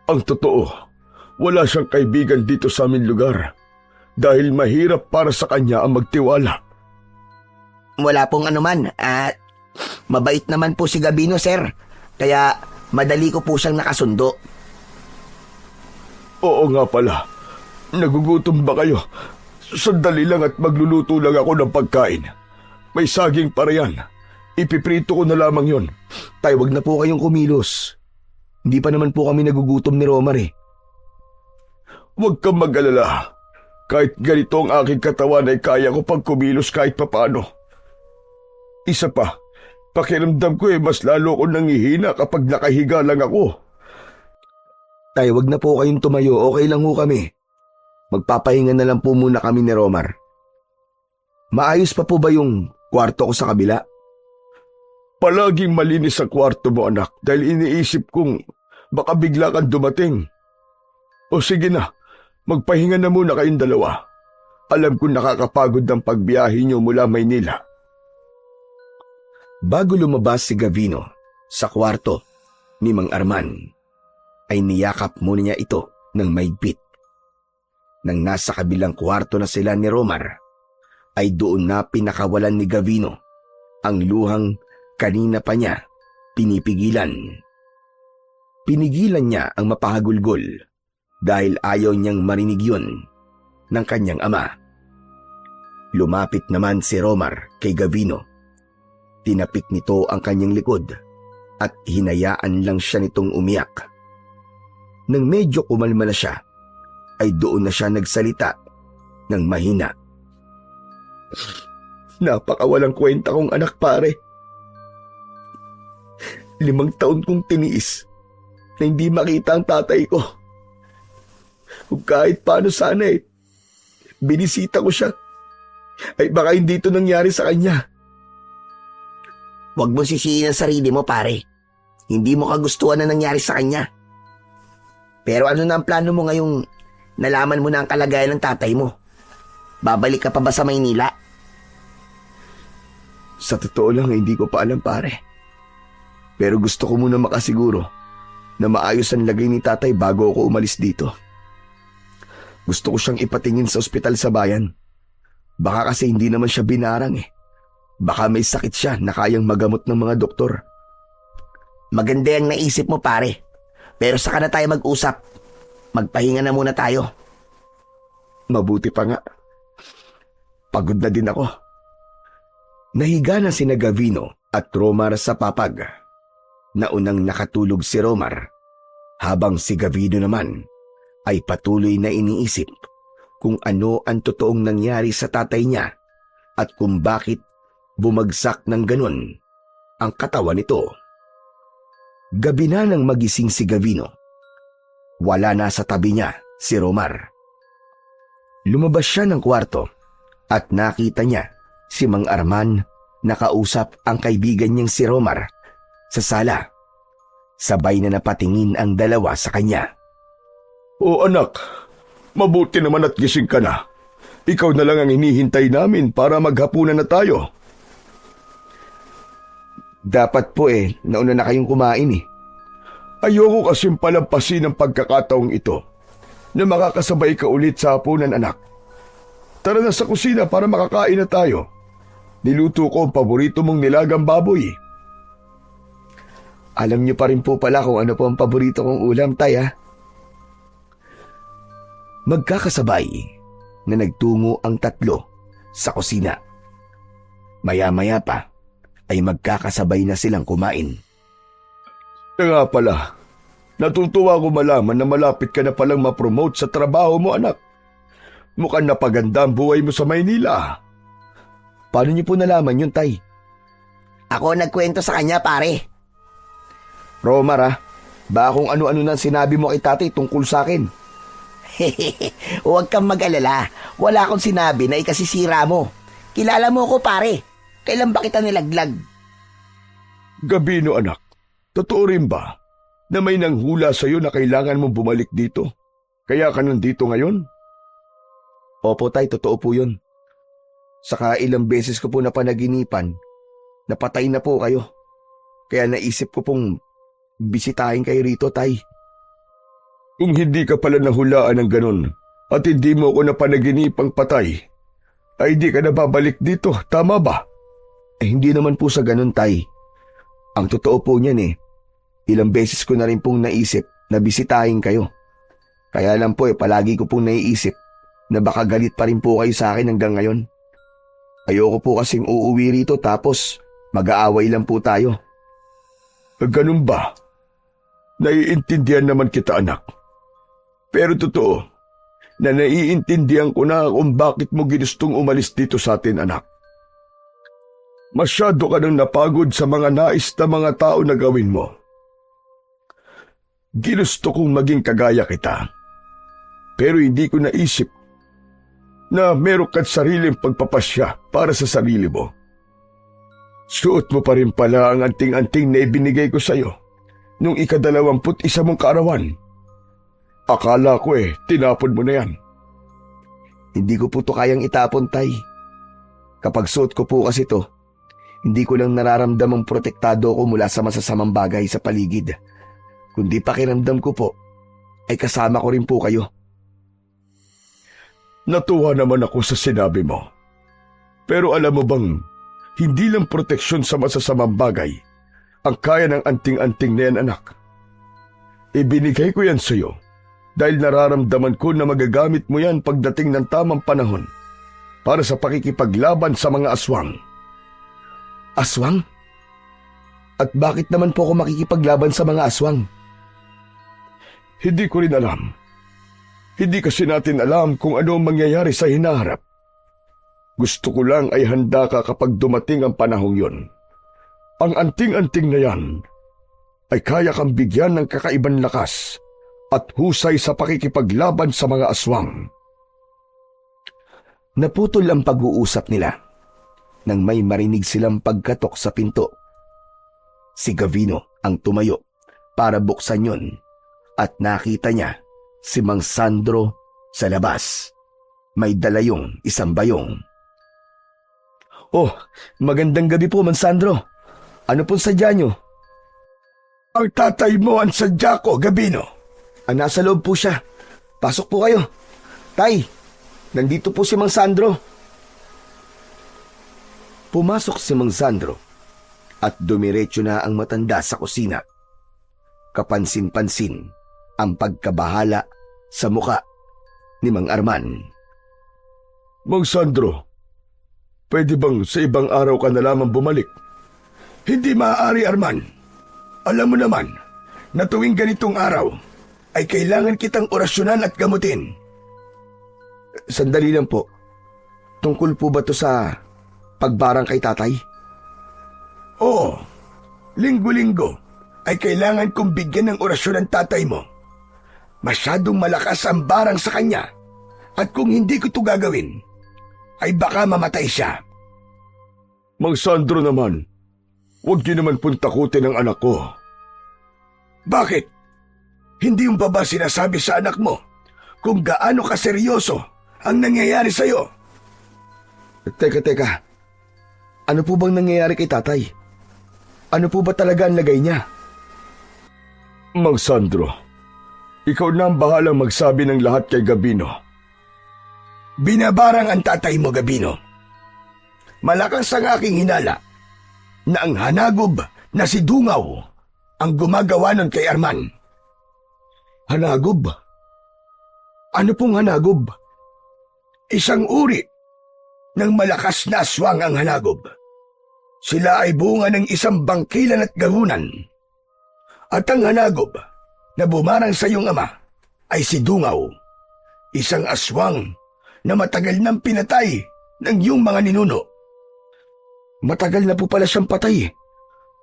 Ang totoo, wala siyang kaibigan dito sa aming lugar dahil mahirap para sa kanya ang magtiwala. Wala pong anuman. Mabait naman po si Gabino, sir. Kaya madali ko po siyang nakasundo. Oo nga pala. Nagugutom ba kayo? Sandali lang at magluluto lang ako ng pagkain. May saging pa riyan. Ipiprito ko na lamang yon. Tay, wag na po kayong kumilos. Hindi pa naman po kami nagugutom ni Romar eh. Huwag kang mag-alala. Kahit ganito ang aking katawan ay kaya ko pag kumilos kahit papano. Isa pa, pakiramdam ko mas lalo ko nangihina kapag nakahiga lang ako. Tay, wag na po kayong tumayo. Okay lang ho kami. Magpapahinga na lang po muna kami ni Romar. Maayos pa po ba yung kwarto ko sa kabila? Palaging malinis ang kwarto mo, anak, dahil iniisip kong baka bigla kang dumating. O sige na, magpahinga na muna kayong dalawa. Alam ko nakakapagod ng pagbiyahe niyo mula Maynila. Bago lumabas si Gavino sa kwarto ni Mang Arman, ay niyakap muna niya ito ng maigpit. Nang nasa kabilang kwarto na sila ni Romar, ay doon na pinakawalan ni Gavino ang luhang kanina pa niya pinipigilan. Pinigilan niya ang mapahagulgol dahil ayaw niyang marinig yun ng kanyang ama. Lumapit naman si Romar kay Gavino. Tinapik nito ang kanyang likod at hinayaan lang siya nitong umiyak. Nang medyo kumalma na siya, ay doon na siya nagsalita ng mahina. Napakawalang kwenta kong anak, pare. 5 taon kong tiniis na hindi makita ang tatay ko. Kung kahit paano sana binisita ko siya, ay baka hindi ito nangyari sa kanya. Huwag mo sisihin ang sarili mo, pare. Hindi mo kagustuhan na nangyari sa kanya. Pero ano na ang plano mo ngayong nalaman mo na ang kalagayan ng tatay mo? Babalik ka pa ba sa Maynila? Sa totoo lang, hindi ko pa alam, pare. Pero gusto ko muna makasiguro na maayos ang lagay ni tatay bago ako umalis dito. Gusto ko siyang ipatingin sa ospital sa bayan. Baka kasi hindi naman siya binarang . Baka may sakit siya na kayang magamot ng mga doktor. Maganda ang naisip mo, pare. Pero saka na tayo mag-usap. Magpahinga na muna tayo. Mabuti pa nga. Pagod na din ako. Nahiga na sina Gavino at Romar sa papag. Naunang nakatulog si Romar, habang si Gavino naman ay patuloy na iniisip kung ano ang totoong nangyari sa tatay niya at kung bakit bumagsak ng ganun ang katawan nito. Gabi na nang magising si Gavino. Wala na sa tabi niya si Romar. Lumabas siya ng kwarto at nakita niya si Mang Arman nakausap ang kaibigan niyang si Romar sa sala. Sabay na napatingin ang dalawa sa kanya. O anak, mabuti naman at gising ka na. Ikaw na lang ang hinihintay namin para maghapunan na tayo. Dapat po nauna na kayong kumain . Ayoko kasing palampasin ang pagkakataong ito na makakasabay ka ulit sa hapunan, anak. Tara na sa kusina para makakain na tayo. Niluto ko ang paborito mong nilagang baboy. Alam niyo pa rin po pala kung ano po ang paborito kong ulam, tay, ha? Magkakasabay na nagtungo ang tatlo sa kusina. Maya-maya pa ay magkakasabay na silang kumain. Nga pala, natutuwa ko malaman na malapit ka na palang ma-promote sa trabaho mo, anak. Mukhang napaganda ang buhay mo sa Maynila. Paano niyo po nalaman yun, tay? Ako nagkwento sa kanya, pare. Romar ha, baka kung ano-ano nang sinabi mo kay tatay tungkol sa akin. Huwag kang mag-alala. Wala akong sinabi na ikasisira mo. Kilala mo ko, pare. Kailan ba kita nilaglag? Gabino anak, totoo rin ba na may nanghula sa'yo na kailangan mong bumalik dito? Kaya ka nandito ngayon? Opo tay, totoo po yun. Saka ilang beses ko po napanaginipan, napatay na po kayo. Kaya naisip ko pong bisitahin kayo rito, tay. Kung hindi ka pala nahulaan ng ganun at hindi mo ako napanaginipang patay, ay di ka na babalik dito, tama ba? Hindi naman po sa ganun, tay. Ang totoo po niyan ilang beses ko na rin pong naisip na bisitahin kayo. Kaya lang po palagi ko pong naiisip na baka galit pa rin po kayo sa akin hanggang ngayon. Ayoko po kasing uuwi rito tapos mag-aaway lang po tayo. Ganun ba? Naiintindihan naman kita, anak. Pero totoo na naiintindihan ko na kung bakit mo ginustong umalis dito sa atin, anak. Masyado ka nang napagod sa mga nais na mga tao na gawin mo. Ginusto kong maging kagaya kita. Pero hindi ko naisip na meron ka't sariling pagpapasya para sa sarili mo. Suot mo pa rin pala ang anting-anting na ibinigay ko sa'yo nung ika-21 mong kaarawan. Akala ko tinapon mo na yan. Hindi ko po to kayang itapon, tay. Kapag suot ko po kasi to, hindi ko lang nararamdamang protektado ko mula sa masasamang bagay sa paligid. Kundi pakiramdam ko po, ay kasama ko rin po kayo. Natuwa naman ako sa sinabi mo. Pero alam mo bang, hindi lang proteksyon sa masasamang bagay ang kaya ng anting-anting na yan, anak. Ibinigay ko yan sa'yo dahil nararamdaman ko na magagamit mo yan pagdating ng tamang panahon para sa pakikipaglaban sa mga aswang. Aswang? At bakit naman po ako makikipaglaban sa mga aswang? Hindi ko rin alam. Hindi kasi natin alam kung ano ang mangyayari sa hinaharap. Gusto ko lang ay handa ka kapag dumating ang panahong yon. Ang anting-anting na yan ay kaya kang bigyan ng kakaibang lakas at husay sa pakikipaglaban sa mga aswang. Naputol ang pag-uusap nila nang may marinig silang pagkatok sa pinto. Si Gavino ang tumayo para buksan yon at nakita niya si Mang Sandro sa labas. May dala yung isang bayong. Oh, magandang gabi po, Mang Sandro. Ano pong sadya nyo? Ang tatay mo ang sadya ko, Gabino. Nasa loob po siya. Pasok po kayo. Tay, nandito po si Mang Sandro. Pumasok si Mang Sandro at dumiretso na ang matanda sa kusina. Kapansin-pansin ang pagkabahala sa muka ni Mang Arman. Mang Sandro, pwede bang sa ibang araw ka na lamang bumalik? Hindi maaari, Arman. Alam mo naman na tuwing ganitong araw ay kailangan kitang orasyonan at gamutin. Sandali lang po. Tungkol po ba to sa pagbarang kay tatay? Oo, linggo-linggo ay kailangan kong bigyan ng orasyon ang tatay mo. Masyadong malakas ang barang sa kanya at kung hindi ko ito gagawin, ay baka mamatay siya. Mang Sandro naman, huwag niyo naman pong takutin ang anak ko. Bakit? Hindi yung ba sinasabi sa anak mo kung gaano kaseryoso ang nangyayari sa'yo? Teka. Ano po bang nangyayari kay tatay? Ano po ba talaga ang lagay niya? Mang Sandro, ikaw na ang bahalang magsabi ng lahat kay Gabino. Binabarang ang tatay mo, Gabino. Malakas ang aking hinala na ang hanagob na si Dungaw ang gumagawa nun kay Arman. Hanagob? Ano pong hanagob? Isang uri ng malakas na aswang ang hanagob. Sila ay bunga ng isang bangkilan at garunan. At ang hanagob na bumarang sa iyong ama ay si Dungaw, isang aswang na matagal nang pinatay ng iyong mga ninuno. Matagal na po pala siyang patay.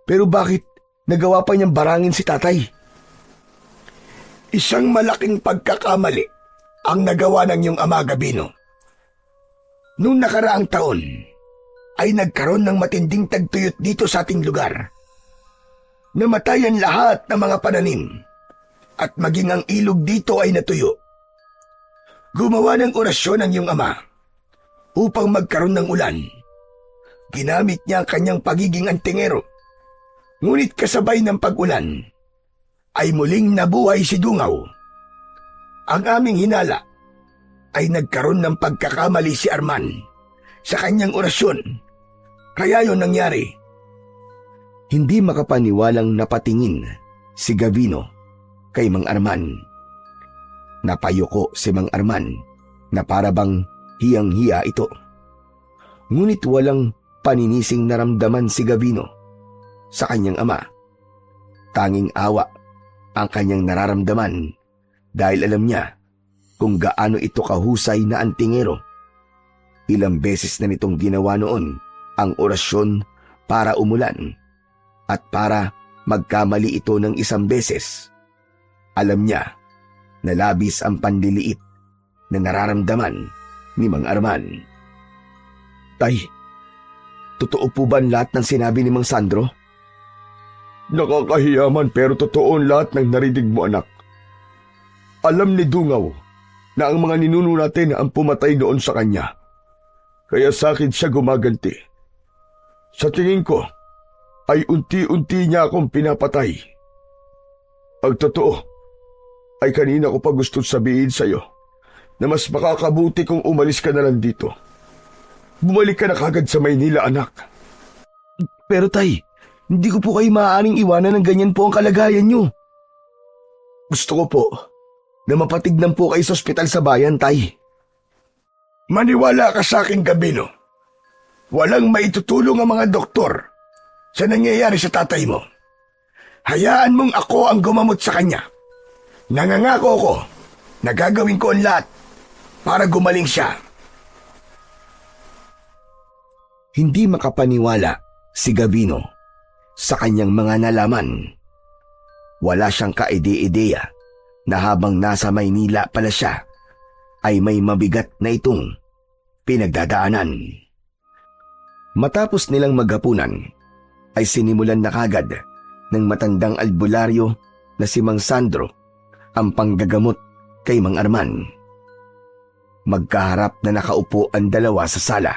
Pero bakit nagawa pa niyang barangin si tatay? Isang malaking pagkakamali ang nagawa ng iyong ama, Gabino. Noong nakaraang taon, ay nagkaroon ng matinding tagtuyot dito sa ating lugar. Namatay ang lahat ng mga pananim at maging ang ilog dito ay natuyo. Gumawa ng orasyon ang iyong ama upang magkaroon ng ulan. Ginamit niya ang kanyang pagiging antingero. Ngunit kasabay ng pag-ulan, ay muling nabuhay si Dungaw. Ang aming hinala ay nagkaroon ng pagkakamali si Arman sa kanyang orasyon. Kaya yon nangyari. Hindi makapaniwalang napatingin si Gavino kay Mang Arman. Napayuko si Mang Arman na parabang hiyang-hiya ito. Ngunit walang paninising naramdaman si Gavino sa kanyang ama. Tanging awa ang kanyang nararamdaman dahil alam niya kung gaano ito kahusay na antingero. Ilang beses na nitong ginawa noon ang orasyon para umulan at para magkamali ito ng isang beses. Alam niya na labis ang panliliit na nararamdaman ni Mang Arman. Tay, Totoo po ba ang lahat ng sinabi ni Mang Sandro? nakakahiyaman pero totoo ang lahat ng narinig mo, anak. Alam ni Dungaw na ang mga ninuno natin ang pumatay noon sa kanya. Kaya sa akin siya gumaganti. Sa tingin ko, ay unti-unti niya akong pinapatay. Ang totoo, ay kanina ko pa gusto sabihin sa'yo na mas makakabuti kung umalis ka na lang dito. Bumalik ka na kagad sa Maynila, anak. Pero tay, hindi ko po kayo maaaring iwanan ng ganyan po ang kalagayan nyo. Gusto ko po na mapatignan po kayo sa ospital sa bayan, tay. Maniwala ka sa akin, Gabino. Walang maitutulong ang mga doktor sa nangyayari sa tatay mo. Hayaan mong ako ang gumamot sa kanya. Nangangako ko na gagawin ko ang lahat para gumaling siya. Hindi makapaniwala si Gavino sa kanyang mga nalaman. Wala siyang kaide-ideya na habang nasa Maynila pala siya ay may mabigat na itong pinagdadaanan. Matapos nilang maghapunan ay sinimulan na kagad ng matandang albularyo na si Mang Sandro ang panggagamot kay Mang Arman. Magkaharap na nakaupo ang dalawa sa sala.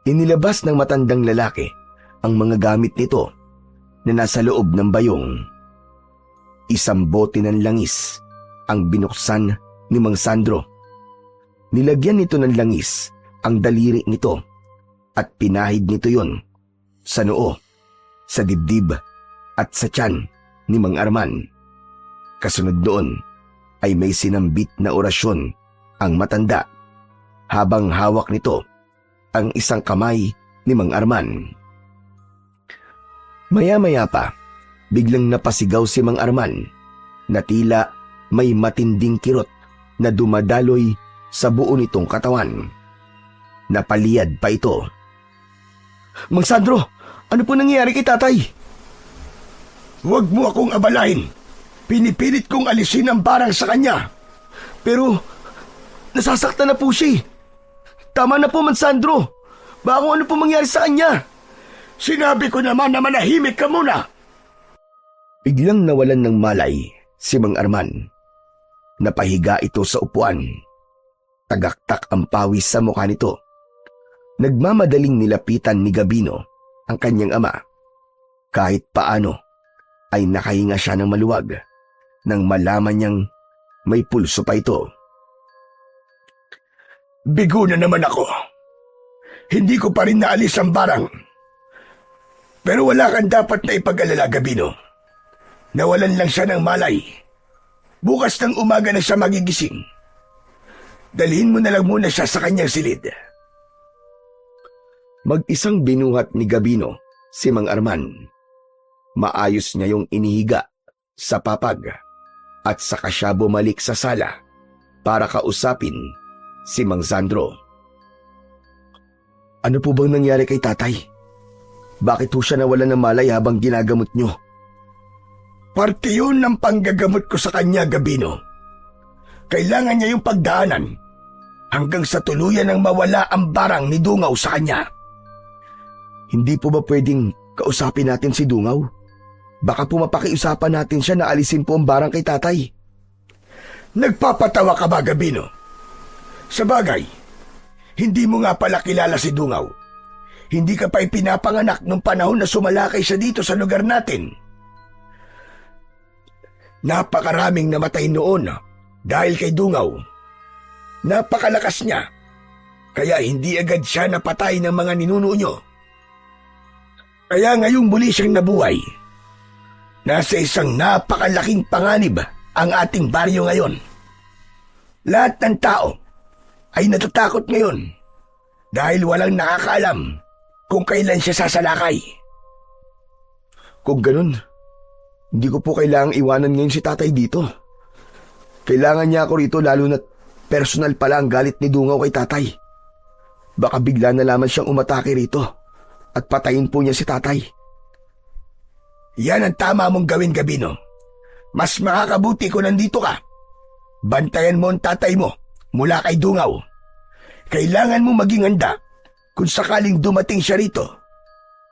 Inilabas ng matandang lalaki ang mga gamit nito na nasa loob ng bayong. Isang bote ng langis ang binuksan ni Mang Sandro. Nilagyan nito ng langis ang daliri nito at pinahid nito yon sa noo, sa dibdib at sa tiyan ni Mang Arman. Kasunod doon ay may sinambit na orasyon ang matanda habang hawak nito ang isang kamay ni Mang Arman. Maya-maya pa, biglang napasigaw si Mang Arman na tila may matinding kirot na dumadaloy sa buo nitong katawan. Napaliyad pa ito. Mang Sandro, ano po nangyayari kay tatay? Huwag mo akong abalahin. Pinipilit kong alisin ang barang sa kanya. Pero, nasasaktan na po siya. Tama na po, Mang Sandro. Baka kung ano po mangyari sa kanya. Sinabi ko naman na manahimik ka muna. Biglang nawalan ng malay si Mang Arman. Napahiga ito sa upuan. Tagaktak ang pawis sa mukha nito. Nagmamadaling nilapitan ni Gabino ang kanyang ama. Kahit paano ay nakahinga siya ng maluwag nang malaman niyang may pulso pa ito. Bigo na naman ako. Hindi ko pa rin naalis ang barang. Pero wala kang dapat na ipag-alala, Gabino. Nawalan lang siya ng malay. Bukas ng umaga na siya magigising. Dalhin mo na lang muna siya sa kanyang silid. Mag-isang binuhat ni Gabino si Mang Arman. Maayos niya yung inihiga sa papag at saka siya bumalik sa sala para kausapin si Mang Sandro. Ano po bang nangyari kay tatay? Bakit ho siya nawala ng malay habang ginagamot nyo? Parte yun ng panggagamot ko sa kanya, Gabino. Kailangan niya yung pagdaanan hanggang sa tuluyan ng mawala ang barang ni Dungaw sa kanya. Hindi po ba pwedeng kausapin natin si Dungaw? Baka po mapakiusapan natin siya na alisin po ang barang kay tatay. Nagpapatawa ka ba, Gabino? Sa bagay, hindi mo nga pala kilala si Dungaw. Hindi ka pa ipinapanganak nung panahon na sumalakay siya dito sa lugar natin. Napakaraming namatay noon dahil kay Dungaw. Napakalakas niya, kaya hindi agad siya napatay ng mga ninuno nyo. Kaya ngayong muli siyang nabuhay. Nasa isang napakalaking panganib ang ating baryo ngayon. Lahat ng tao ay natatakot ngayon dahil walang nakakaalam kung kailan siya sasalakay. Kung ganun, hindi ko po kailangang iwanan ngayon si tatay dito. Kailangan niya ako rito lalo na personal pala ang galit ni Dungaw kay tatay. Baka bigla na lamang siyang umatake rito at patayin po niya si tatay. Yan ang tama mong gawin, Gabino. Mas makakabuti kung nandito ka. Bantayan mo ang tatay mo mula kay Dungaw. Kailangan mo maging handa kung sakaling dumating siya rito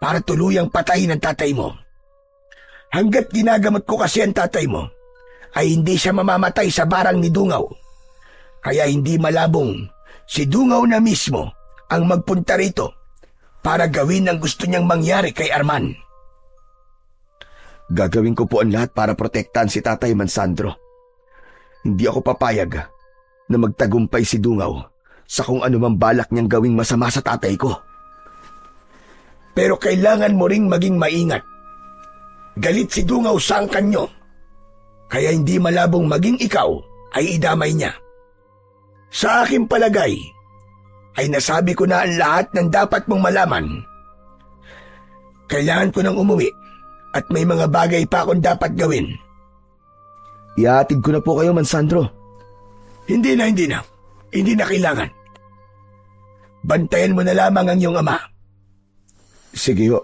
para tuluyang patayin ang tatay mo. Hanggat ginagamot ko kasi ang tatay mo, ay hindi siya mamamatay sa barang ni Dungaw. Kaya hindi malabong si Dungaw na mismo ang magpunta rito para gawin ang gusto niyang mangyari kay Arman. Gagawin ko po ang lahat para protektahan si Tatay Mansandro. Hindi ako papayag na magtagumpay si Dungaw sa kung ano man balak niyang gawing masama sa tatay ko. Pero kailangan mo ring maging maingat. Galit si Dungaw sa angkan nyo, kaya hindi malabong maging ikaw ay idamay niya. Sa aking palagay, ay nasabi ko na ang lahat ng dapat mong malaman. Kailangan ko nang umuwi at may mga bagay pa akong dapat gawin. Ihatid ko na po kayo, Mansandro. Hindi na kailangan. Bantayan mo na lamang ang iyong ama. Sige ho.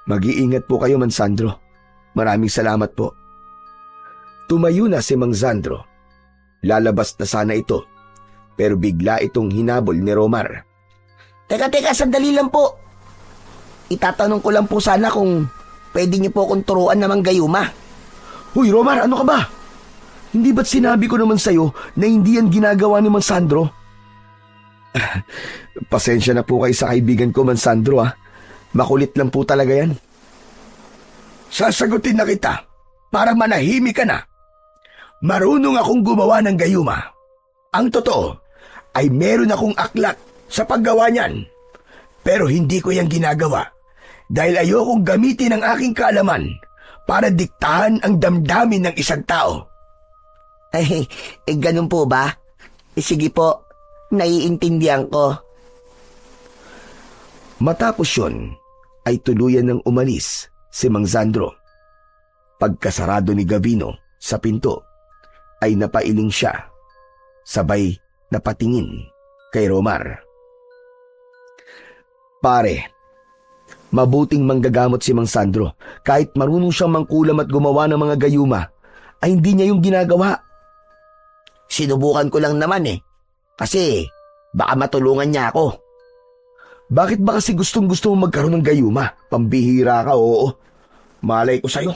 Mag-iingat po kayo, Mansandro. Maraming salamat po. Tumayo na si Mang Sandro. Lalabas na sana ito, pero bigla itong hinabol ni Romar. Teka, sandali lang po. Itatanong ko lang po sana kung pwede niyo po akong turuan na manggayuma. Huy, Romar, ano ka ba? Hindi ba't sinabi ko naman sa'yo na hindi yan ginagawa ni Mang Sandro? Pasensya na po kayo sa kaibigan ko, Mang Sandro, ha. Makulit lang po talaga yan. Sasagutin na kita para manahimik ka na. Marunong akong gumawa ng gayuma. Ang totoo ay meron akong aklat sa paggawa niyan. Pero hindi ko yan ginagawa dahil ayokong gamitin ang aking kaalaman para diktahan ang damdamin ng isang tao. Ganun po ba? Sige po, naiintindihan ko. Matapos yun, ay tuluyan ng umalis si Mang Sandro. Pagkasarado ni Gavino sa pinto, ay napailing siya, sabay napatingin kay Romar. Pare, mabuting manggagamot si Mang Sandro. Kahit marunong siyang mangkulam at gumawa ng mga gayuma, ay hindi niya yung ginagawa. Sinubukan ko lang naman kasi baka matulungan niya ako. Bakit ba kasi gustong-gusto mo magkaroon ng gayuma? Pambihira ka, oo. Malay ko sa'yo.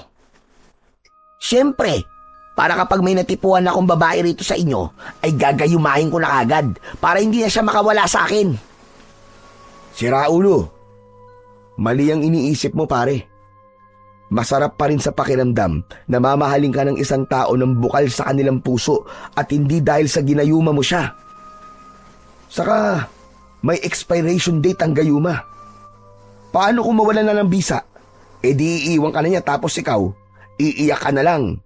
Siyempre, para kapag may natipuan akong babae rito sa inyo, ay gagayumahin ko na agad para hindi na siya makawala sa akin. Sira ulo. Mali ang iniisip mo, pare. Masarap pa rin sa pakiramdam na mamahalin ka ng isang tao ng bukal sa kanilang puso at hindi dahil sa ginayuma mo siya. Saka, may expiration date ang gayuma. Paano kung mawala na ng bisa? Di iiwan ka na niya tapos ikaw, iiyak ka na lang.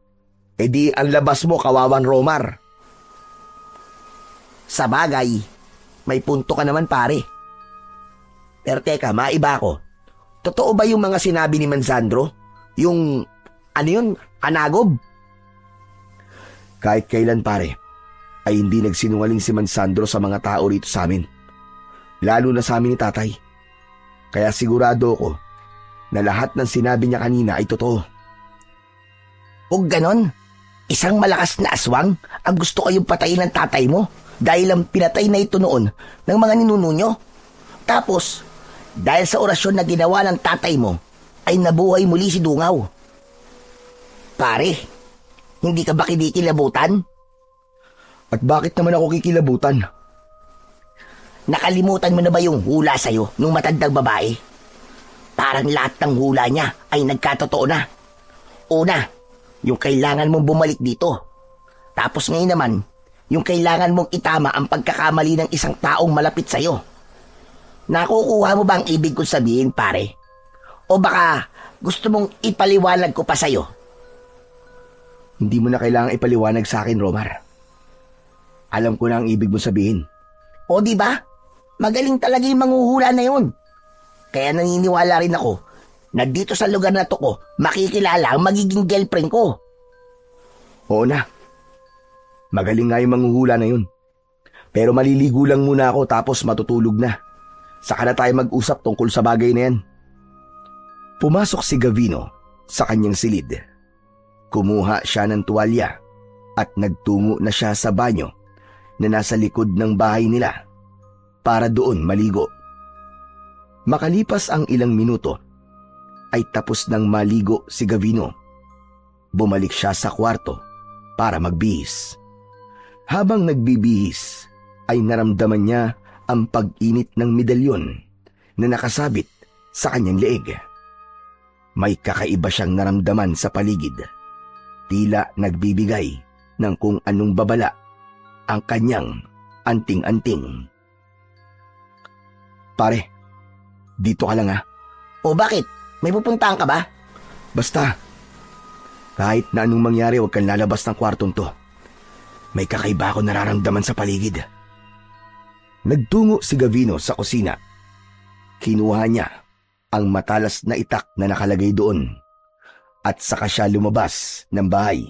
Di ang labas mo, kawawan Romar. Sa bagay, may punto ka naman pare. Pero teka, maiba ako. Totoo ba yung mga sinabi ni Mansandro? Yung, anagob? Kahit kailan pare, ay hindi nagsinungaling si Mansandro sa mga tao rito sa amin. Lalo na sa amin ni tatay. Kaya sigurado ako na lahat ng sinabi niya kanina ay totoo. Kung ganon, isang malakas na aswang ang gusto kayong patayin ng tatay mo dahil ang pinatay na ito noon ng mga ninuno nyo. Tapos, dahil sa orasyon na ginawa ng tatay mo, ay nabuhay muli si Dungaw. Pare, hindi ka ba kinikilabutan? At bakit naman ako kikilabutan? Nakalimutan mo na ba yung hula sa'yo nung matandang babae? Parang lahat ng hula niya ay nagkatotoo na. Una, yung kailangan mong bumalik dito. Tapos ngayon naman, yung kailangan mong itama ang pagkakamali ng isang taong malapit sa'yo. Nakukuha mo ba ang ibig kong sabihin, pare? O baka gusto mong ipaliwanag ko pa sa'yo? Hindi mo na kailangang ipaliwanag sa akin, Romar. Alam ko na ang ibig mong sabihin. O di ba? Magaling talaga yung manghuhula na yun. Kaya naniniwala rin ako na dito sa lugar na to ko, makikilala ang magiging girlfriend ko. Oo na. Magaling nga yung manghuhula na yun. Pero maliligo lang muna ako tapos matutulog na. Saka na tayo mag-usap tungkol sa bagay na yan. Pumasok si Gavino sa kanyang silid. Kumuha siya ng tuwalya at nagtungo na siya sa banyo na nasa likod ng bahay nila para doon maligo. Makalipas ang ilang minuto, ay tapos nang maligo si Gavino. Bumalik siya sa kwarto para magbihis. Habang nagbibihis, ay naramdaman niya ang pag-init ng medalyon na nakasabit sa kanyang leeg. May kakaiba siyang naramdaman sa paligid. Tila nagbibigay ng kung anong babala ang kanyang anting-anting. Pare, dito ka lang ha. O bakit? May pupuntahan ka ba? Basta, kahit na anong mangyari huwag kang lalabas ng kwartong to. May kakaiba ako nararamdaman sa paligid. Nagtungo si Gavino sa kusina. Kinuha niya ang matalas na itak na nakalagay doon at saka siya lumabas ng bahay.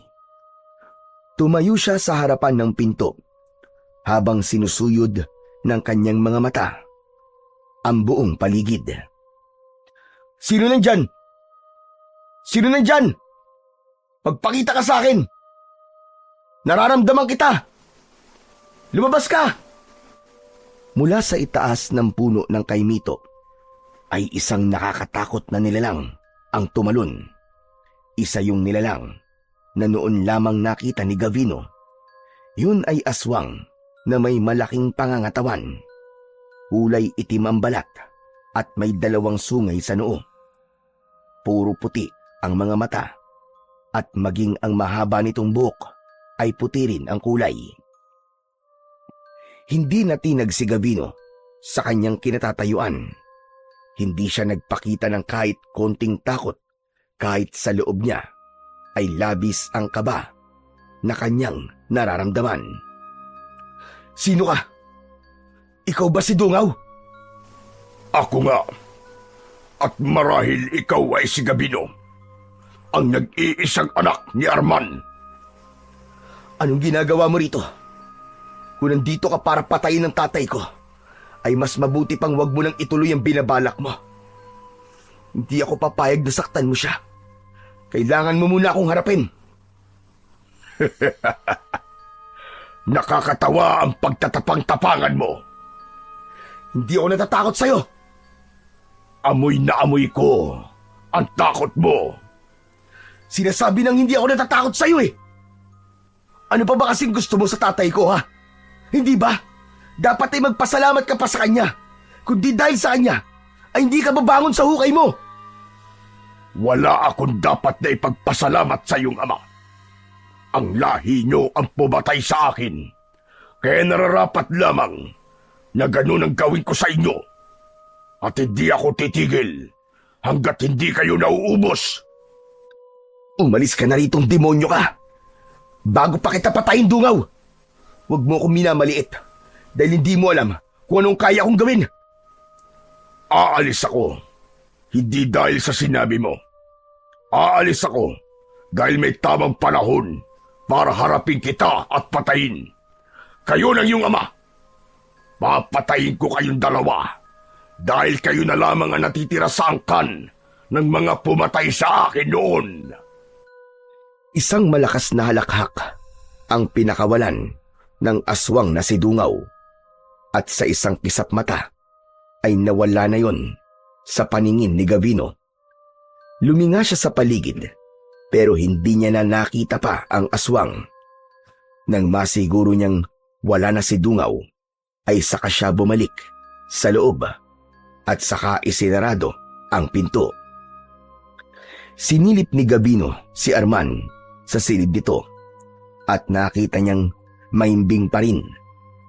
Tumayo siya sa harapan ng pinto habang sinusuyod ng kanyang mga mata ang buong paligid. Sino nandyan? Sino nandyan? Magpakita ka sa akin! Nararamdaman kita! Lumabas ka! Mula sa itaas ng puno ng kaimito ay isang nakakatakot na nilalang ang tumalon. Isa yung nilalang na noon lamang nakita ni Gavino. Yun ay aswang na may malaking pangangatawan. Kulay itim ang balat at may dalawang sungay sa noo. Puro puti ang mga mata at maging ang mahaba nitong buhok ay puti rin ang kulay. Hindi natinag si Gavino sa kanyang kinatatayuan. Hindi siya nagpakita ng kahit konting takot kahit sa loob niya ay labis ang kaba na kanyang nararamdaman. Sino ka? Ikaw ba si Dungaw? Ako nga. At marahil ikaw ay si Gavino, ang nag-iisang anak ni Arman. Anong ginagawa mo rito? Kung nandito ka para patayin ng tatay ko, ay mas mabuti pang wag mo nang ituloy ang binabalak mo. Hindi ako papayag na saktan mo siya. Kailangan mo muna akong harapin. Nakakatawa ang pagtatapang-tapangan mo. Hindi ako natatakot sa'yo. Amoy na amoy ko ang takot mo. Sinasabi nang hindi ako natatakot sa'yo eh. Ano pa ba kasing gusto mo sa tatay ko ha? Hindi ba? Dapat ay magpasalamat ka pa sa kanya. Kundi dahil sa kanya, ay hindi ka babangon sa hukay mo. Wala akong dapat na ipagpasalamat sa iyong ama. Ang lahi niyo ang pumatay sa akin. Kaya nararapat lamang na ganun ang gawin ko sa inyo. At hindi ako titigil hanggat hindi kayo nauubos. Umalis ka na ritong demonyo ka. Bago pa kita patayin, Dungaw. Huwag mo akong minamaliit dahil hindi mo alam kung anong kaya kong gawin. Aalis ako, hindi dahil sa sinabi mo. Aalis ako dahil may tamang panahon para harapin kita at patayin. Kayo ng iyong ama. Papatayin ko kayong dalawa dahil kayo na lamang ang natitira sa angkan ng mga pumatay sa akin noon. Isang malakas na halakhak ang pinakawalan ng aswang na si Dungaw at sa isang kisap mata ay nawala na yon sa paningin ni Gavino. Luminga siya sa paligid pero hindi niya na nakita pa ang aswang. Nang masiguro niyang wala na si Dungaw ay saka siya bumalik sa loob at saka isinarado ang pinto. Sinilip ni Gavino si Arman sa silid nito at nakita niyang mahimbing pa rin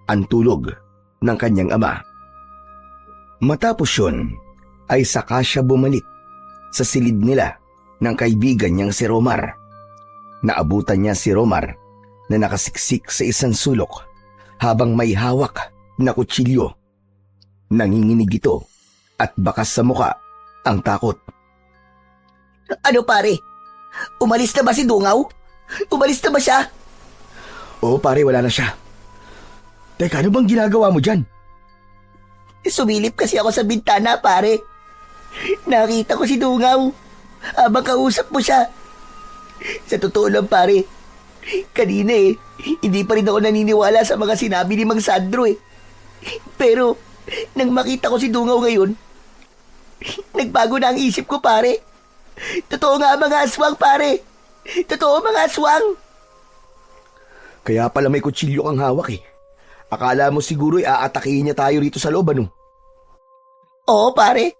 ang tulog ng kanyang ama. Matapos yun ay saka siya bumalik sa silid nila ng kaibigan niyang si Romar. Naabutan niya si Romar na nakasiksik sa isang sulok habang may hawak na kutsilyo. Nanginginig ito at bakas sa muka ang takot. Ano pare? Umalis na ba si Dungaw? Umalis na ba siya? Oo pare, wala na siya. Teka, ano bang ginagawa mo dyan? Sumilip kasi ako sa bintana pare. Nakita ko si Dungaw habang kausap mo siya. Sa totoo lang pare, kanina hindi pa rin ako naniniwala sa mga sinabi ni Mang Sandro Pero, nang makita ko si Dungaw ngayon, nagbago na ang isip ko pare. Totoo nga mga aswang pare. Totoo mga aswang. Kaya pala may kutsilyo kang hawak Akala mo siguro aatakihin niya tayo rito sa loob, ano? Oo pare.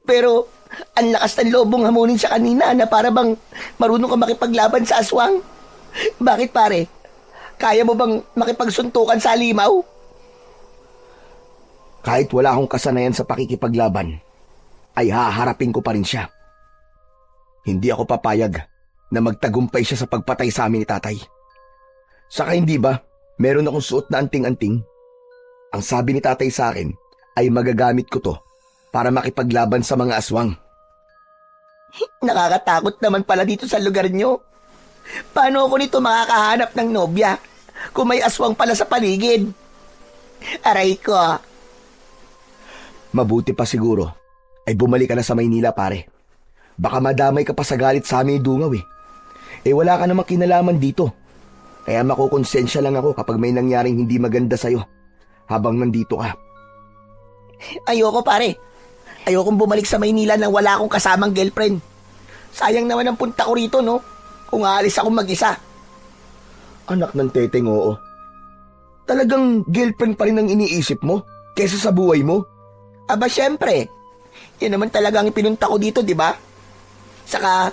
Pero, ang lakas ng loob mong hamunin siya kanina na para bang marunong ka makipaglaban sa aswang. Bakit pare? Kaya mo bang makipagsuntukan sa halimaw? Kahit wala akong kasanayan sa pakikipaglaban, ay haharapin ko pa rin siya. Hindi ako papayag na magtagumpay siya sa pagpatay sa amin ni tatay. Saka hindi ba, meron akong suot na anting-anting. Ang sabi ni tatay sa akin ay magagamit ko to para makipaglaban sa mga aswang. Nakakatakot naman pala dito sa lugar nyo. Paano ako nito makakahanap ng nobya kung may aswang pala sa paligid? Aray ko. Mabuti pa siguro ay bumalik ka na sa Maynila pare. Baka madamay ka pa sa galit sa amin ni Dungaw wala ka namang kinalaman dito. Kaya makukonsensya lang ako kapag may nangyaring hindi maganda sa'yo habang nandito ka. Ayoko pare. Ayokong bumalik sa Maynila nang wala akong kasamang girlfriend. Sayang naman ang punta ko rito, no? Kung aalis akong mag-isa. Anak ng teteng, oo. Talagang girlfriend pa rin ang iniisip mo kesa sa buhay mo? Aba syempre. Yan naman talagang ipinunta ko dito, di ba? Saka,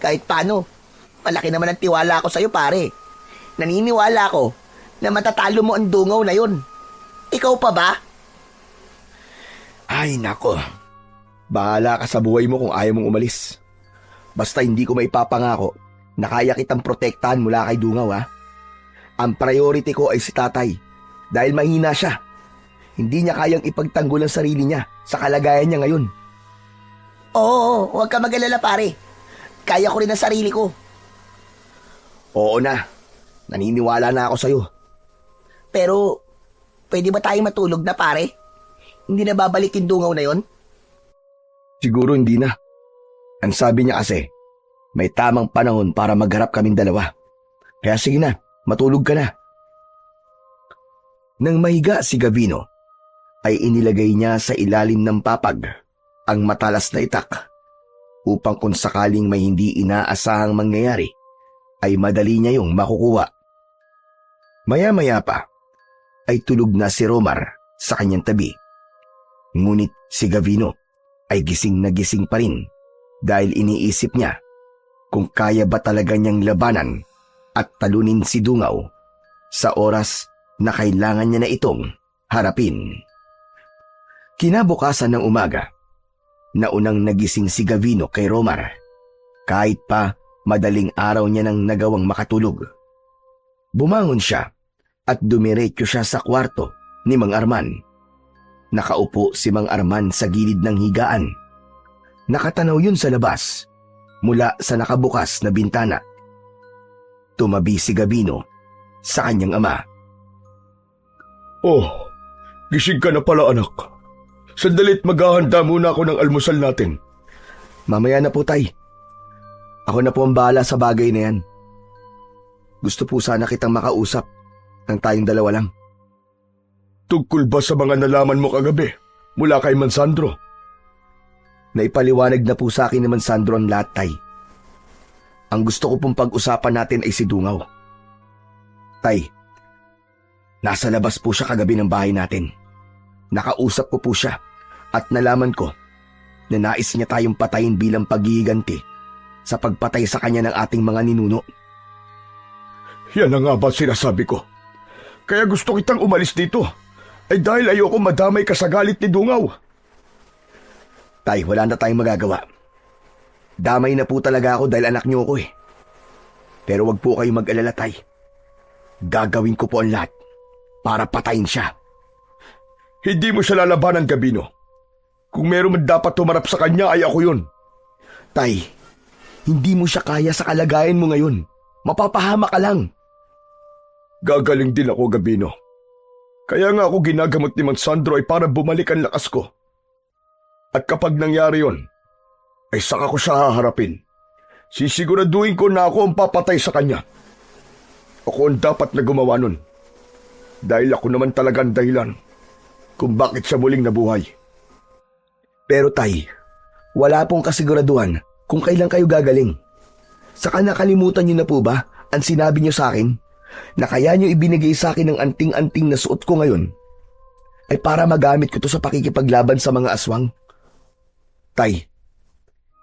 kahit paano, malaki naman ang tiwala ko sa'yo, pare. Naniniwala ko na matatalo mo ang Dungaw na yun. Ikaw pa ba? Ay, nako. Bahala ka sa buhay mo kung ayaw mong umalis. Basta hindi ko maipapangako na kaya kitang protektahan mula kay Dungaw, ha? Ang priority ko ay si tatay dahil mahina siya. Hindi niya kayang ipagtanggol ang sarili niya sa kalagayan niya ngayon. Oo, huwag ka mag-alala, pare. Kaya ko rin ang sarili ko. Oo na. Naniniwala na ako sa'yo. Pero, pwede ba tayong matulog na, pare? Hindi na babalik yung Dungaw na yon? Siguro hindi na. Ang sabi niya kasi, may tamang panahon para magharap kaming dalawa. Kaya sige na, matulog ka na. Nang mahiga si Gavino, ay inilagay niya sa ilalim ng papag ang matalas na itak upang kung sakaling may hindi inaasahang mangyayari ay madali niya yung makukuha. Maya-maya pa ay tulog na si Romar sa kanyang tabi. Ngunit si Gavino ay gising na gising pa rin dahil iniisip niya kung kaya ba talaga niyang labanan at talunin si Dungaw sa oras na kailangan niya na itong harapin. Kinabukasan ng umaga, naunang nagising si Gavino kay Romar kahit pa madaling araw niya nang nagawang makatulog. Bumangon siya at dumiretso siya sa kwarto ni Mang Arman. Nakaupo si Mang Arman sa gilid ng higaan. Nakatanaw yun sa labas mula sa nakabukas na bintana. Tumabi si Gavino sa kanyang ama. Oh, gising ka na pala anak. Sandali't maghahanda muna ako ng almusal natin. Mamaya na po, Tay. Ako na po ang bahala sa bagay na yan. Gusto po sana kitang makausap nang tayong dalawa lang. Tungkol ba sa mga nalaman mo kagabi mula kay Mansandro? Naipaliwanag na po sa akin ni Mansandro ang lahat, Tay. Ang gusto ko pong pag-usapan natin ay si Dungaw. Tay, nasa labas po siya kagabi ng bahay natin. Nakausap ko po siya at nalaman ko na nais niya tayong patayin bilang paghihiganti sa pagpatay sa kanya ng ating mga ninuno. Yan na nga ba sinasabi ko? Kaya gusto kitang umalis dito. Ay dahil ayoko madamay ka sa galit ni Dungaw. Tay, wala na tayong magagawa. Damay na po talaga ako dahil anak niyo ako eh. Pero wag po kayong mag-alala, Tay. Gagawin ko po ang lahat para patayin siya. Hindi mo siya lalabanan, Gabino. Kung meron man dapat tumarap sa kanya ay ako yun. Tay, hindi mo siya kaya sa kalagayan mo ngayon. Mapapahama ka lang. Gagaling din ako, Gabino. Kaya nga ako ginagamot ni Mansandro ay para bumalik ang lakas ko. At kapag nangyari yon, ay saka ko siya haharapin. Sisiguraduhin ko na ako ang papatay sa kanya. Ako ang dapat na gumawa nun. Dahil ako naman talaga ang dahilan kung bakit siya muling nabuhay. Pero Tay, wala pong kasiguraduhan kung kailan kayo gagaling. Saka nakalimutan niyo na po ba ang sinabi niyo sa akin na kaya niyo ibinigay sa akin ng anting-anting na suot ko ngayon ay para magamit ko to sa pakikipaglaban sa mga aswang? Tay,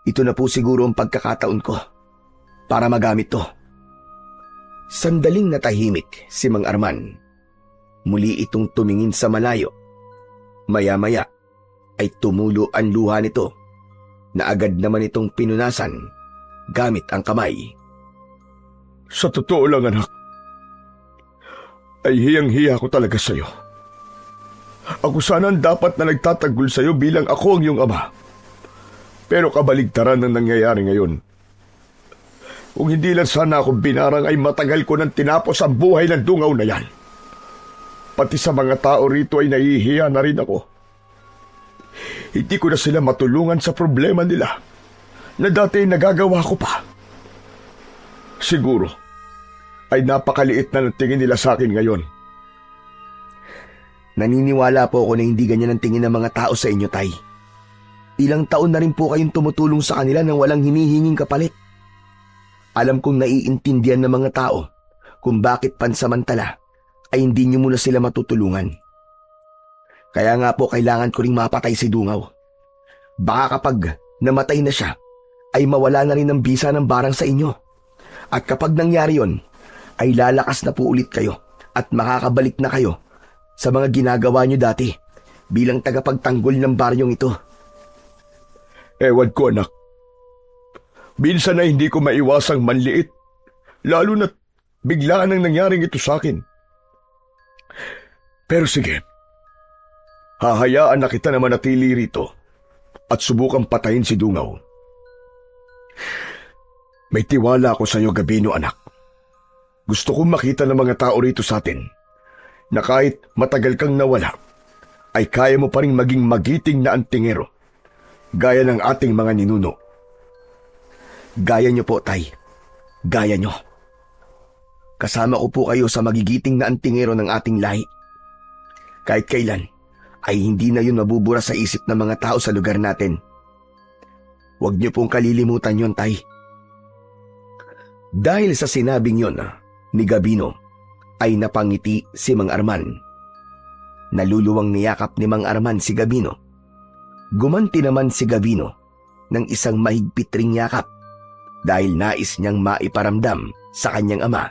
ito na po siguro ang pagkakataon ko para magamit to. Sandaling natahimik si Mang Arman. Muli itong tumingin sa malayo. Maya-maya ay tumulo ang luha nito na agad naman itong pinunasan gamit ang kamay. Sa totoo lang, anak, ay hiyang-hiya ko talaga sa'yo. Ako sana ang dapat na nagtatanggol sa'yo bilang ako ang iyong ama. Pero kabaligtaran ang nangyayari ngayon. Kung hindi lang sana ako binarang ay matagal ko nang tinapos ang buhay ng Dungaw na yan. Pati sa mga tao rito ay nahihiya na rin ako. Hindi ko na sila matulungan sa problema nila na dati nagagawa ko pa. Siguro ay napakaliit na ng tingin nila sa akin ngayon. Naniniwala po ako na hindi ganyan ang tingin ng mga tao sa inyo, Tay. Ilang taon na rin po kayong tumutulong sa kanila nang walang hinihinging kapalit. Alam kong naiintindihan ng mga tao kung bakit pansamantala ay hindi niyo muna sila matutulungan. Kaya nga po kailangan ko ring mapatay si Dungaw. Baka kapag namatay na siya, ay mawala na rin ang bisa ng barang sa inyo. At kapag nangyari yon, ay lalakas na po ulit kayo at makakabalik na kayo sa mga ginagawa niyo dati bilang tagapagtanggol ng baryong ito. Ewan ko, anak. Minsan na hindi ko maiwasang manliit, lalo na't biglaan ang nangyaring ito sa akin. Pero sige, hahayaan na kita na manatili rito at subukang patayin si Dungaw. May tiwala ako sa iyo, Gabino, anak. Gusto kong makita ng mga tao rito sa atin na kahit matagal kang nawala, ay kaya mo pa rin maging magiting na antingero, gaya ng ating mga ninuno. Gaya nyo po, Tay. Gaya nyo. Kasama ko po kayo sa magigiting na antingero ng ating lahi. Kahit kailan, ay hindi na yun mabubura sa isip ng mga tao sa lugar natin. Huwag nyo pong kalilimutan yon, Tay. Dahil sa sinabing yon ni Gabino, ay napangiti si Mang Arman. Naluluwang niyakap ni Mang Arman si Gabino. Gumanti naman si Gabino ng isang mahigpit ring yakap dahil nais niyang maiparamdam sa kanyang ama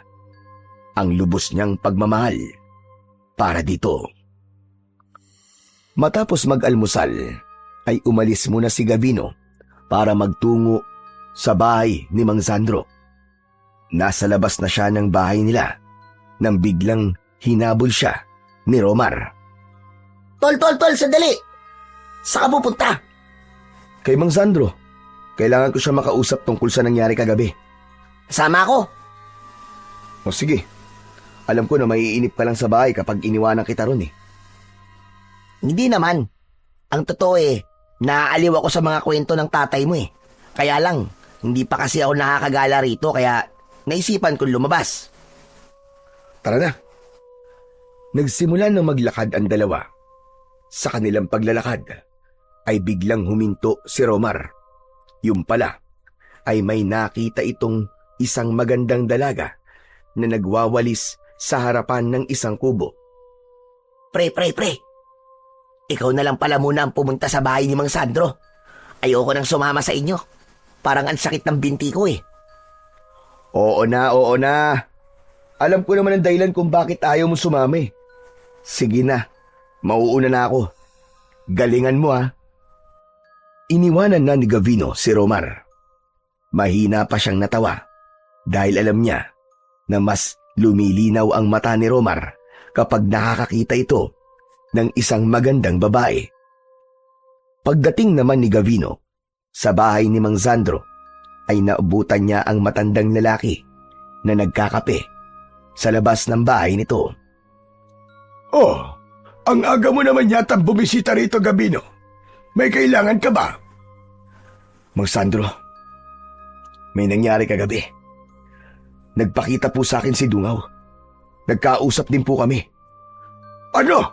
ang lubos niyang pagmamahal para dito. Matapos mag-almusal, ay umalis muna si Gabino para magtungo sa bahay ni Mang Sandro. Nasa labas na siya ng bahay nila nang biglang hinabol siya ni Romar. Tol, sandali! Saan ka pupunta? Kay Mang Sandro, kailangan ko siya makausap tungkol sa nangyari kagabi. Sama ako. O sige, alam ko na maiinip ka lang sa bahay kapag iniwanan kita ron eh. Hindi naman. Ang totoo naaaliw ako sa mga kwento ng tatay mo eh. Kaya lang, hindi pa kasi ako nakakagala rito kaya naisipan kong lumabas. Tara na. Nagsimula na maglakad ang dalawa. Sa kanilang paglalakad ay biglang huminto si Romar. Yung pala ay may nakita itong isang magandang dalaga na nagwawalis sa harapan ng isang kubo. Pre. Ikaw na lang pala muna ang pumunta sa bahay ni Mang Sandro. Ayoko nang sumama sa inyo. Parang ang sakit ng binti ko eh. Oo na. Alam ko naman ang dahilan kung bakit ayaw mo sumami. Sige na, mauuna na ako. Galingan mo ha. Iniwanan na ni Gavino si Romar. Mahina pa siyang natawa dahil alam niya na mas lumilinaw ang mata ni Romar kapag nakakakita ito ng isang magandang babae. Pagdating naman ni Gavino sa bahay ni Mang Sandro ay naabutan niya ang matandang lalaki na nagkakape sa labas ng bahay nito. Oh, ang aga mo naman yata bumisita rito, Gabino. May kailangan ka ba? Mang Sandro, may nangyari kagabi. Nagpakita po sa akin si Dungaw. Nagkausap din po kami. Ano?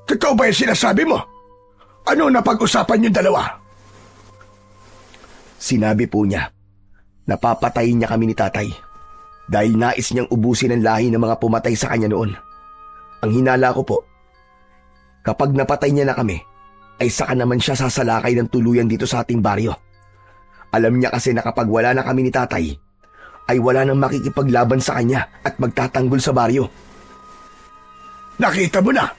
Totoo ba yung sinasabi mo? Ano napag-usapan yung dalawa? Sinabi po niya, napapatayin niya kami ni tatay dahil nais niyang ubusin ang lahi ng mga pumatay sa kanya noon. Ang hinala ko po, kapag napatay niya na kami, ay saka naman siya sasalakay ng tuluyan dito sa ating baryo. Alam niya kasi na kapag wala na kami ni tatay, ay wala nang makikipaglaban sa kanya at magtatanggol sa baryo. Nakita mo na?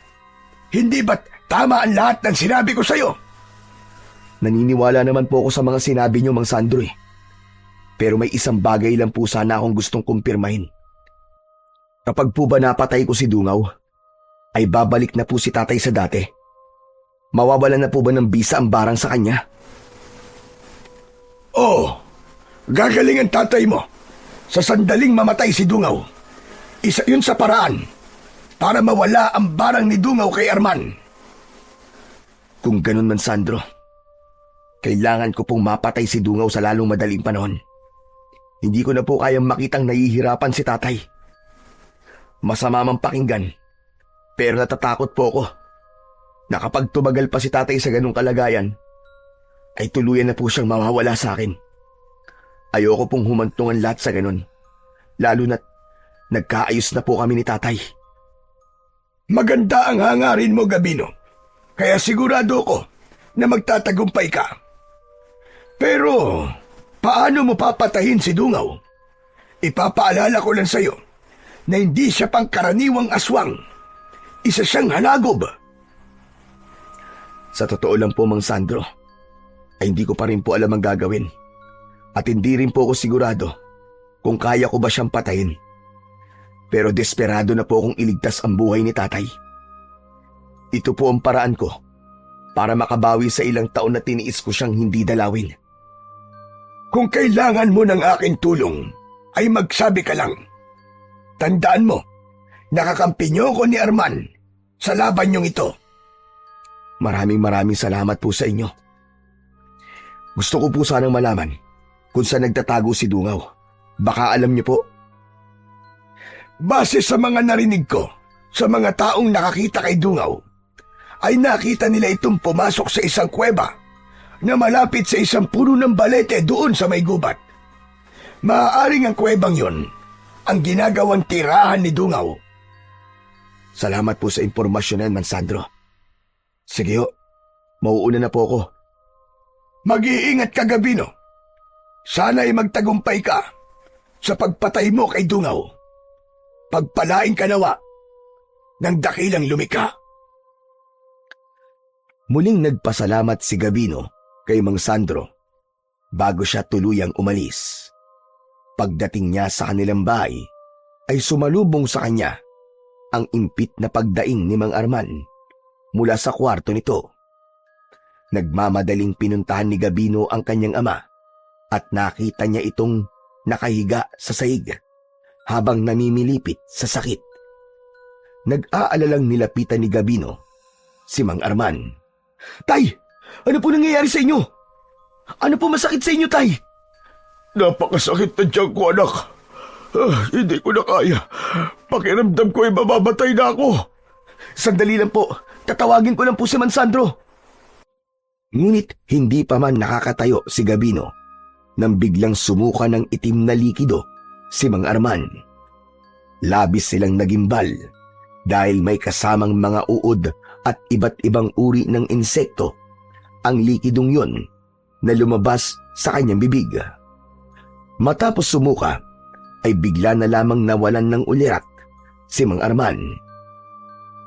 Hindi ba't tama ang lahat ng sinabi ko sa'yo? Naniniwala naman po ako sa mga sinabi niyo, Mang Sandro eh. Pero may isang bagay lang po sana akong gustong kumpirmahin. Kapag po ba napatay ko si Dungaw, ay babalik na po si tatay sa dati? Mawawalan na po ba ng bisa ang barang sa kanya? Oo, gagaling ang tatay mo sa sandaling mamatay si Dungaw. Isa yun sa paraan para mawala ang barang ni Dungaw kay Arman. Kung ganun man, Sandro, kailangan ko pong mapatay si Dungaw sa lalong madaling panahon. Hindi ko na po kayang makitang nahihirapan si tatay. Masama mang pakinggan, pero natatakot po ako na kapag tumagal pa si tatay sa ganung kalagayan, ay tuluyan na po siyang mawawala sa akin. Ayoko pong humantungan lahat sa ganun, lalo na't nagkaayos na po kami ni tatay. Maganda ang hangarin mo, Gabino, kaya sigurado ko na magtatagumpay ka. Pero paano mo papatahin si Dungaw? Ipapaalala ko lang sa'yo na hindi siya pangkaraniwang aswang. Isa siyang halagob. Sa totoo lang po, Mang Sandro, ay hindi ko pa rin po alam ang gagawin. At hindi rin po ako sigurado kung kaya ko ba siyang patayin. Pero desperado na po akong iligtas ang buhay ni tatay. Ito po ang paraan ko para makabawi sa ilang taon na tiniis ko siyang hindi dalawin. Kung kailangan mo ng aking tulong, ay magsabi ka lang. Tandaan mo, nakakampi niyo ko ni Arman sa laban niyong ito. Maraming salamat po sa inyo. Gusto ko po sanang malaman kung saan nagtatago si Dungaw. Baka alam niyo po. Base sa mga narinig ko, sa mga taong nakakita kay Dungaw, ay nakita nila itong pumasok sa isang kuweba na malapit sa isang puno ng balete doon sa may gubat. Maaaring ang kuwebang yon ang ginagawang tirahan ni Dungaw. Salamat po sa impormasyon na, Mang Sandro. Sige ho, mauuna na po ako. Mag-iingat ka, Gabino. Sana ay magtagumpay ka sa pagpatay mo kay Dungaw. Pagpalain ka nawa ng dakilang lumika. Muling nagpasalamat si Gabino kay Mang Sandro bago siya tuluyang umalis. Pagdating niya sa kanilang bahay, ay sumalubong sa kanya ang impit na pagdaing ni Mang Arman mula sa kwarto nito. Nagmamadaling pinuntahan ni Gabino ang kanyang ama at nakita niya itong nakahiga sa sahig habang namimilipit sa sakit. Nag-aalalang nilapitan ni Gabino si Mang Arman. Tay, ano po nangyayari sa inyo? Ano po masakit sa inyo, Tay? Napakasakit na tiyan ko, anak. Hindi ko na kaya. Pakiramdam ko ay mamamatay na ako. Sandali lang po. Tatawagin ko lang po si Mansandro. Ngunit hindi pa man nakakatayo si Gabino nang biglang sumuka ng itim na likido si Mang Arman. Labis silang nagimbal dahil may kasamang mga uod at iba't ibang uri ng insekto ang likidong yon na lumabas sa kanyang bibig. Matapos sumuka ay bigla na lamang nawalan ng ulirat si Mang Arman.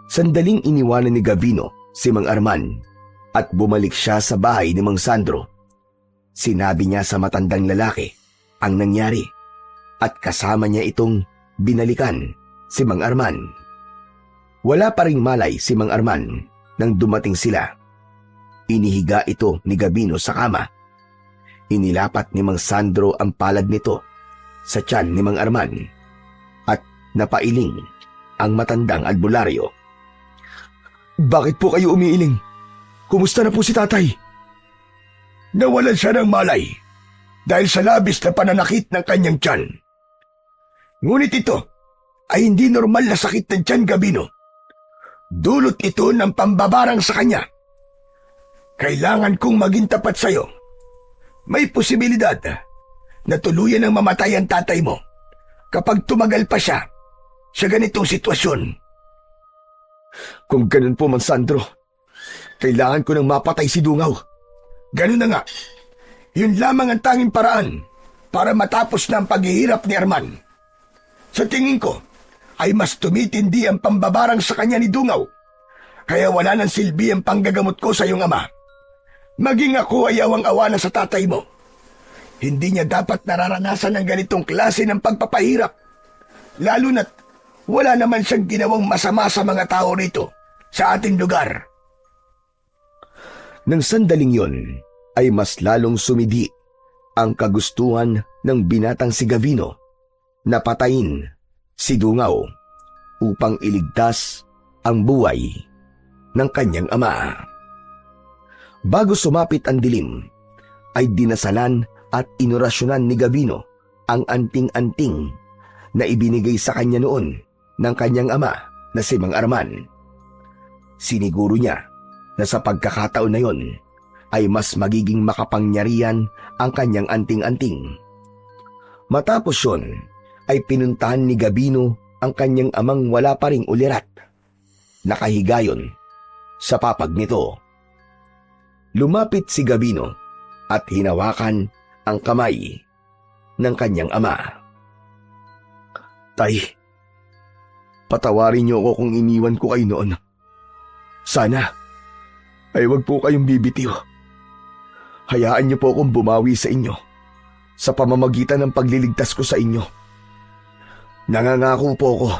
Sandaling iniwanan ni Gabino si Mang Arman at bumalik siya sa bahay ni Mang Sandro. Sinabi niya sa matandang lalaki ang nangyari at kasama niya itong binalikan si Mang Arman. Wala pa ring malay si Mang Arman nang dumating sila. Inihiga ito ni Gabino sa kama. Inilapat ni Mang Sandro ang palad nito sa tiyan ni Mang Arman at napailing ang matandang albularyo. Bakit po kayo umiiling? Kumusta na po si tatay? Nawalan siya ng malay dahil sa labis na pananakit ng kanyang tiyan. Ngunit ito ay hindi normal na sakit ng tiyan, Gabino. Dulot ito ng pambabarang sa kanya. Kailangan kong maging tapat sa'yo. May posibilidad na tuluyan ang mamatay ang tatay mo kapag tumagal pa siya sa ganitong sitwasyon. Kung ganun po, Mang Sandro, kailangan ko nang mapatay si Dungaw. Ganun na nga. Yun lamang ang tanging paraan para matapos na ang paghihirap ni Arman. Sa tingin ko, ay mas tumitindi ang pambabarang sa kanya ni Dungaw. Kaya wala nang silbi ang panggagamot ko sa iyong ama. Maging ako ay awang-awa na sa tatay mo. Hindi niya dapat nararanasan ng ganitong klase ng pagpapahirap. Lalo na't wala naman siyang ginawang masama sa mga tao rito sa ating lugar. Nang sandaling yon ay mas lalong sumidi ang kagustuhan ng binatang si Gabino na patayin si Dungaw upang iligtas ang buhay ng kanyang ama. Bago sumapit ang dilim, ay dinasalan at inorasyonan ni Gabino ang anting-anting na ibinigay sa kanya noon ng kanyang ama na si Mang Arman. Siniguro niya na sa pagkakataon na yon ay mas magiging makapangyarihan ang kanyang anting-anting. Matapos yon ay pinuntahan ni Gabino ang kanyang amang wala pa ring ulirat. Nakahigayon sa papag nito. Lumapit si Gabino at hinawakan ang kamay ng kanyang ama. Tay, patawarin niyo ako kung iniwan ko kayo noon. Sana ay wag po kayong bibitiw. Hayaan niyo po akong bumawi sa inyo sa pamamagitan ng pagliligtas ko sa inyo. Nangangako po ako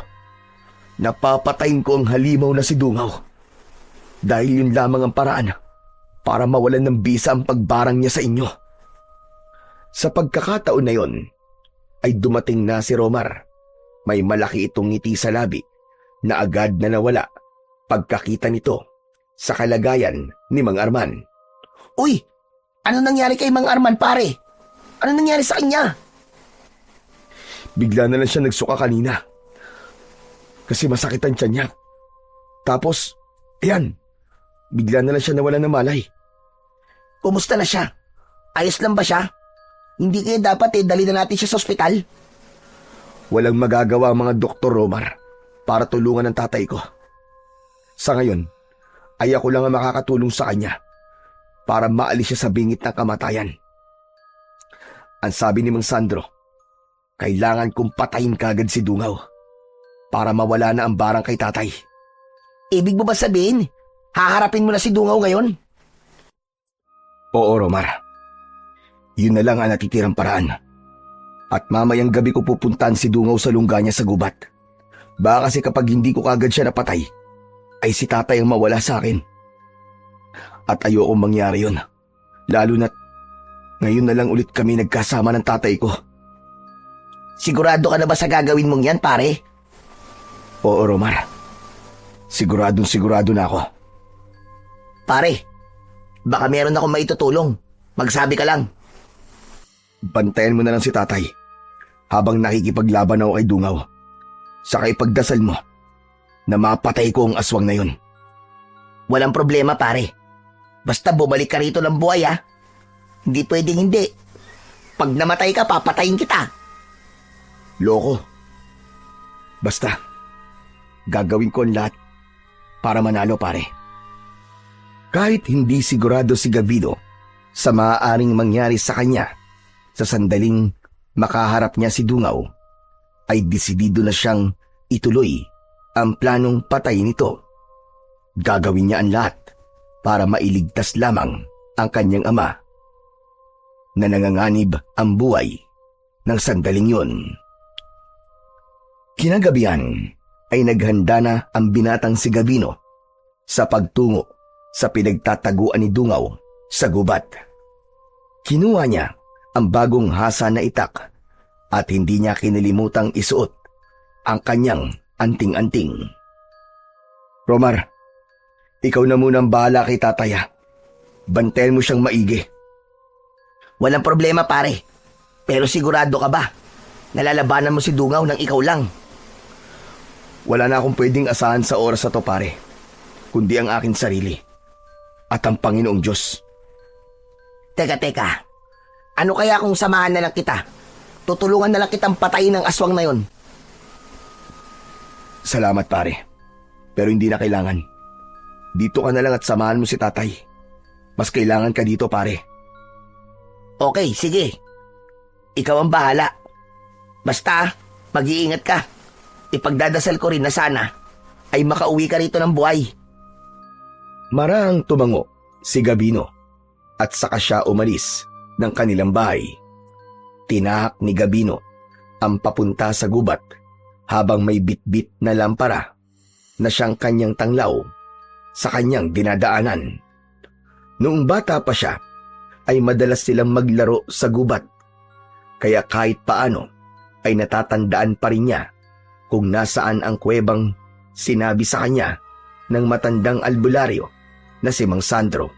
na papatayin ko ang halimaw na si Dungaw dahil yun lamang ang paraan para mawalan ng bisa ang pagbarang niya sa inyo. Sa pagkakataon na yon ay dumating na si Romar. May malaki itong ngiti sa labi na agad na nawala pagkakita nito sa kalagayan ni Mang Arman. Uy! Ano nangyari kay Mang Arman, pare? Ano nangyari sa kanya? Bigla na lang siya nagsuka kanina kasi masakit ang tiyan niya. Tapos, ayan, bigla na lang siya nawala ng malay. Kumusta na siya? Ayos lang ba siya? Hindi kaya dapat dali na natin siya sa ospital? Walang magagawa ang mga doktor, Romar, para tulungan ang tatay ko. Sa ngayon, ay ako lang ang makakatulong sa kanya para maalis siya sa bingit ng kamatayan. Ang sabi ni Mang Sandro, kailangan kong patayin kagad si Dungaw para mawala na ang barang kay tatay. Ibig mo ba sabihin, haharapin mo na si Dungaw ngayon? Oo, Romar. Yun na lang ang natitirang paraan. At mamayang gabi ko pupuntahan si Dungaw sa lungga niya sa gubat. Baka kasi kapag hindi ko kagad siya napatay, ay si tatay ang mawala sa akin. At ayokong mangyari yun. Lalo na't ngayon na lang ulit kami nagkasama ng tatay ko. Sigurado ka na ba sa gagawin mong yan, pare? Oo, Romar. Siguradong sigurado na ako. Pare, baka meron akong maitutulong. Magsabi ka lang. Bantayan mo na lang si tatay habang nakikipaglaban ako kay Dungaw. Saka ipagdasal mo na mapatay ko ang aswang na yun. Walang problema, pare. Basta bumalik ka rito ng buhay, ha? Hindi pwedeng hindi. Pag namatay ka, papatayin kita. Loko. Basta, gagawin ko ang lahat para manalo, pare. Kahit hindi sigurado si Gavino sa maaaring mangyari sa kanya sa sandaling makaharap niya si Dungaw, ay desidido na siyang ituloy ang planong patayin ito. Gagawin niya ang lahat para mailigtas lamang ang kanyang ama na nanganganib ang buhay ng sandaling yun. Kinagabihan ay naghanda na ang binatang si Gavino sa pagtungo sa pinagtataguan ni Dungaw sa gubat. Kinuha niya ang bagong hasa na itak at hindi niya kinilimutang isuot ang kanyang anting-anting. Romar, ikaw na munang bahala kay tataya. Bantayan mo siyang maigi. Walang problema, pare. Pero sigurado ka ba? Nalalabanan mo si Dungaw ng ikaw lang. Wala na akong pwedeng asahan sa oras na to, pare, kundi ang aking sarili at ang Panginoong Diyos. Teka. Ano kaya kung samahan na lang kita? Tutulungan na lang kitang patayin ng aswang na yon. Salamat, pare. Pero hindi na kailangan. Dito ka na lang at samahan mo si tatay. Mas kailangan ka dito, pare. Okay, sige. Ikaw ang bahala. Basta, mag-iingat ka. Ipagdadasal ko rin na sana ay makauwi ka rito ng buhay. Marahang tumango si Gavino at saka siya umalis ng kanilang bahay. Tinahak ni Gavino ang papunta sa gubat habang may bitbit na lampara na siyang kanyang tanglaw sa kanyang dinadaanan. Noong bata pa siya ay madalas silang maglaro sa gubat, kaya kahit paano ay natatandaan pa rin niya kung nasaan ang kuwebang sinabi sa kanya ng matandang albularyo na si Mang Sandro.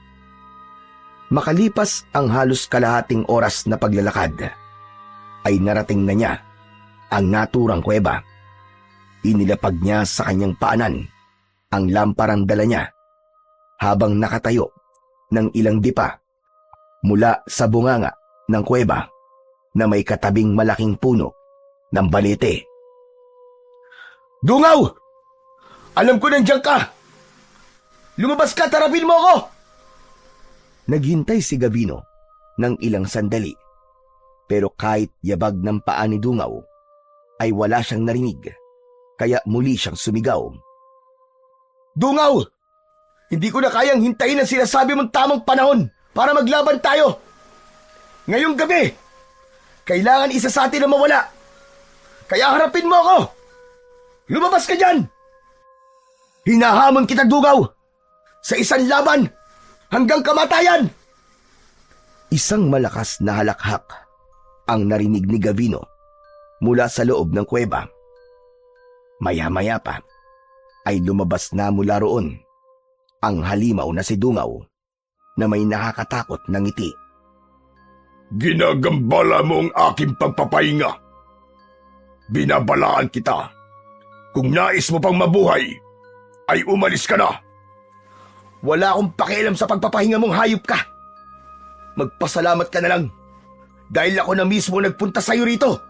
Makalipas ang halos kalahating oras na paglalakad, ay narating na niya ang naturang kuweba. Inilapag niya sa kanyang paanan ang lamparang dala niya habang nakatayo ng ilang dipa mula sa bunganga ng kuweba na may katabing malaking puno ng balete. Dungaw! Alam ko nandiyan ka! Lumabas ka, tarapin mo ako! Naghintay si Gavino ng ilang sandali, pero kahit yabag ng paa ni Dungaw ay wala siyang narinig, kaya muli siyang sumigaw. Dungaw! Hindi ko na kayang hintayin ang sinasabi mong tamang panahon para maglaban tayo! Ngayong gabi, kailangan isa sa atin na mawala. Kaya harapin mo ako! Lumabas ka dyan! Hinahamon kita, Dungaw! Sa isang laban hanggang kamatayan! Isang malakas na halakhak ang narinig ni Gavino mula sa loob ng kuweba. Maya-maya pa ay lumabas na mula roon ang halimaw na si Dungaw na may nakakatakot na ngiti. Ginagambala mo ang aking pagpapahinga. Binabalaan kita. Kung nais mo pang mabuhay, ay umalis ka na. Wala akong pakialam sa pagpapahinga mong hayop ka. Magpasalamat ka na lang dahil ako na mismo nagpunta sa'yo rito.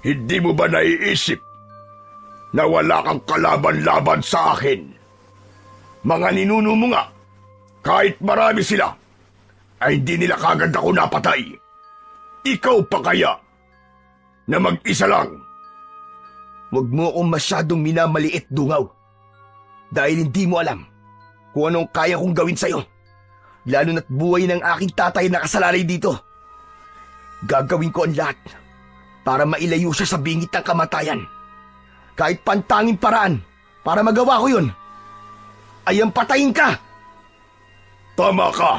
Hindi mo ba naiisip na wala kang kalaban-laban sa akin? Mga ninuno mo nga, kahit marami sila, ay hindi nila kagad ako napatay. Ikaw pa kaya na mag-isa lang? Huwag mo akong masyadong minamaliit, Dungaw. Dahil hindi mo alam kung anong kaya kong gawin sa'yo. Lalo na't buhay ng aking tatay na nakasalalay dito. Gagawin ko ang lahat para mailayo siya sa bingit ng kamatayan. Kahit pantanging paraan para magawa ko yun, ay ang patayin ka. Tama ka.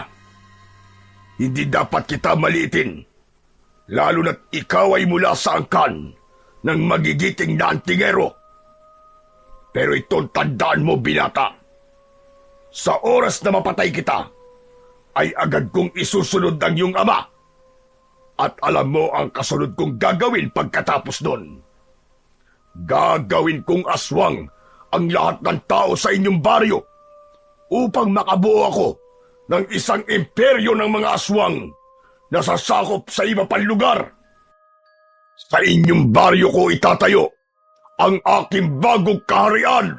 Hindi dapat kita maliitin. Lalo na't ikaw ay mula sa angkan ng magigiting na antingero. Pero itong tandaan mo, binata. Sa oras na mapatay kita, ay agad kong isusunod ang iyong ama. At alam mo ang kasunod kong gagawin pagkatapos nun. Gagawin kong aswang ang lahat ng tao sa inyong baryo upang makabuo ako ng isang imperyo ng mga aswang na sasakop sa iba pang lugar. Sa inyong baryo ko itatayo ang aking bagong kaharian.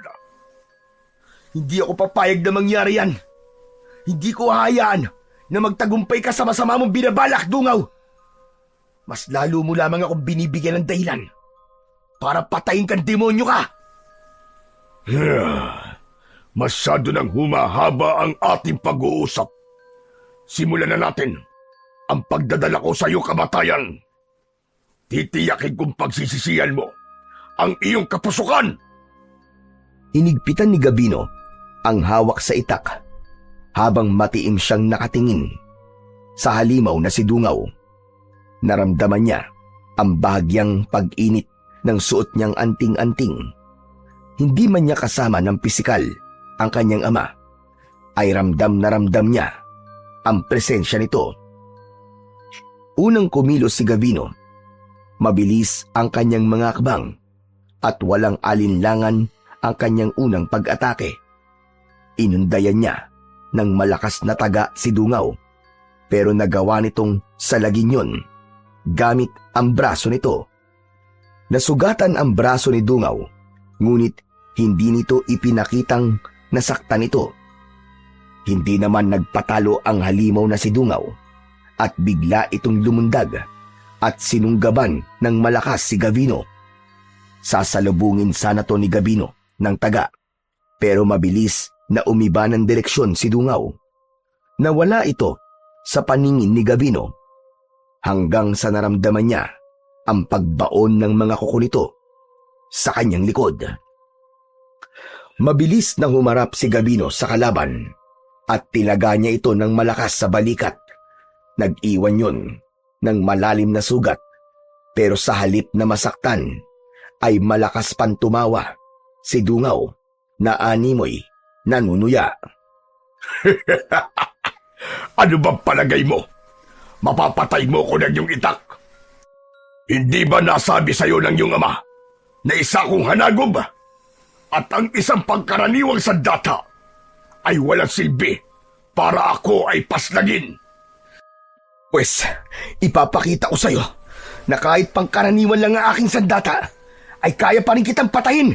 Hindi ako papayag na mangyari yan. Hindi ko hahayaan na magtagumpay ka sa masama mong binabalak, Dungaw. Mas lalo mo lamang akong binibigyan ng dahilan para patayin kang demonyo ka. Masyado nang humahaba ang ating pag-uusap. Simulan na natin ang pagdadala ko sa iyong kamatayan. Titiyakin kong pagsisisihan mo ang iyong kapusukan. Inigpitan ni Gabino ang hawak sa itak habang matiim siyang nakatingin sa halimaw na si Dungaw. Naramdaman niya ang bahagyang pag-init ng suot niyang anting-anting. Hindi man niya kasama ng pisikal ang kanyang ama, ay ramdam na ramdam niya ang presensya nito. Unang kumilos si Gabino. Mabilis ang kanyang mga akbang at walang alinlangan ang kanyang unang pag-atake. Inundayan niya ng malakas na taga si Dungaw, pero nagawa nitong salagin yun gamit ang braso nito. Nasugatan ang braso ni Dungaw, ngunit hindi nito ipinakitang nasaktan ito. Hindi naman nagpatalo ang halimaw na si Dungaw at bigla itong lumundag at sinunggaban ng malakas si Gabino. Sasalubungin sana to ni Gabino ng taga, pero mabilis na umiba ng direksyon si Dungaw. Nawala ito sa paningin ni Gabino hanggang sa naramdaman niya ang pagbaon ng mga kuko nito sa kanyang likod. Mabilis na humarap si Gabino sa kalaban at tilaga niya ito ng malakas sa balikat. Nag-iwan yun ng malalim na sugat, pero sa halip na masaktan ay malakas pang tumawa si Dungaw na animoy nanunuya. Ano bang palagay mo? Mapapatay mo ko ng iyong itak? Hindi ba nasabi sa iyo ng iyong ama na isa kong hanagob at ang isang pangkaraniwang sandata ay walang silbi para ako ay paslagin? Pwes, ipapakita ko sa'yo na kahit pangkaraniwan lang ang aking sandata, ay kaya pa rin kitang patayin.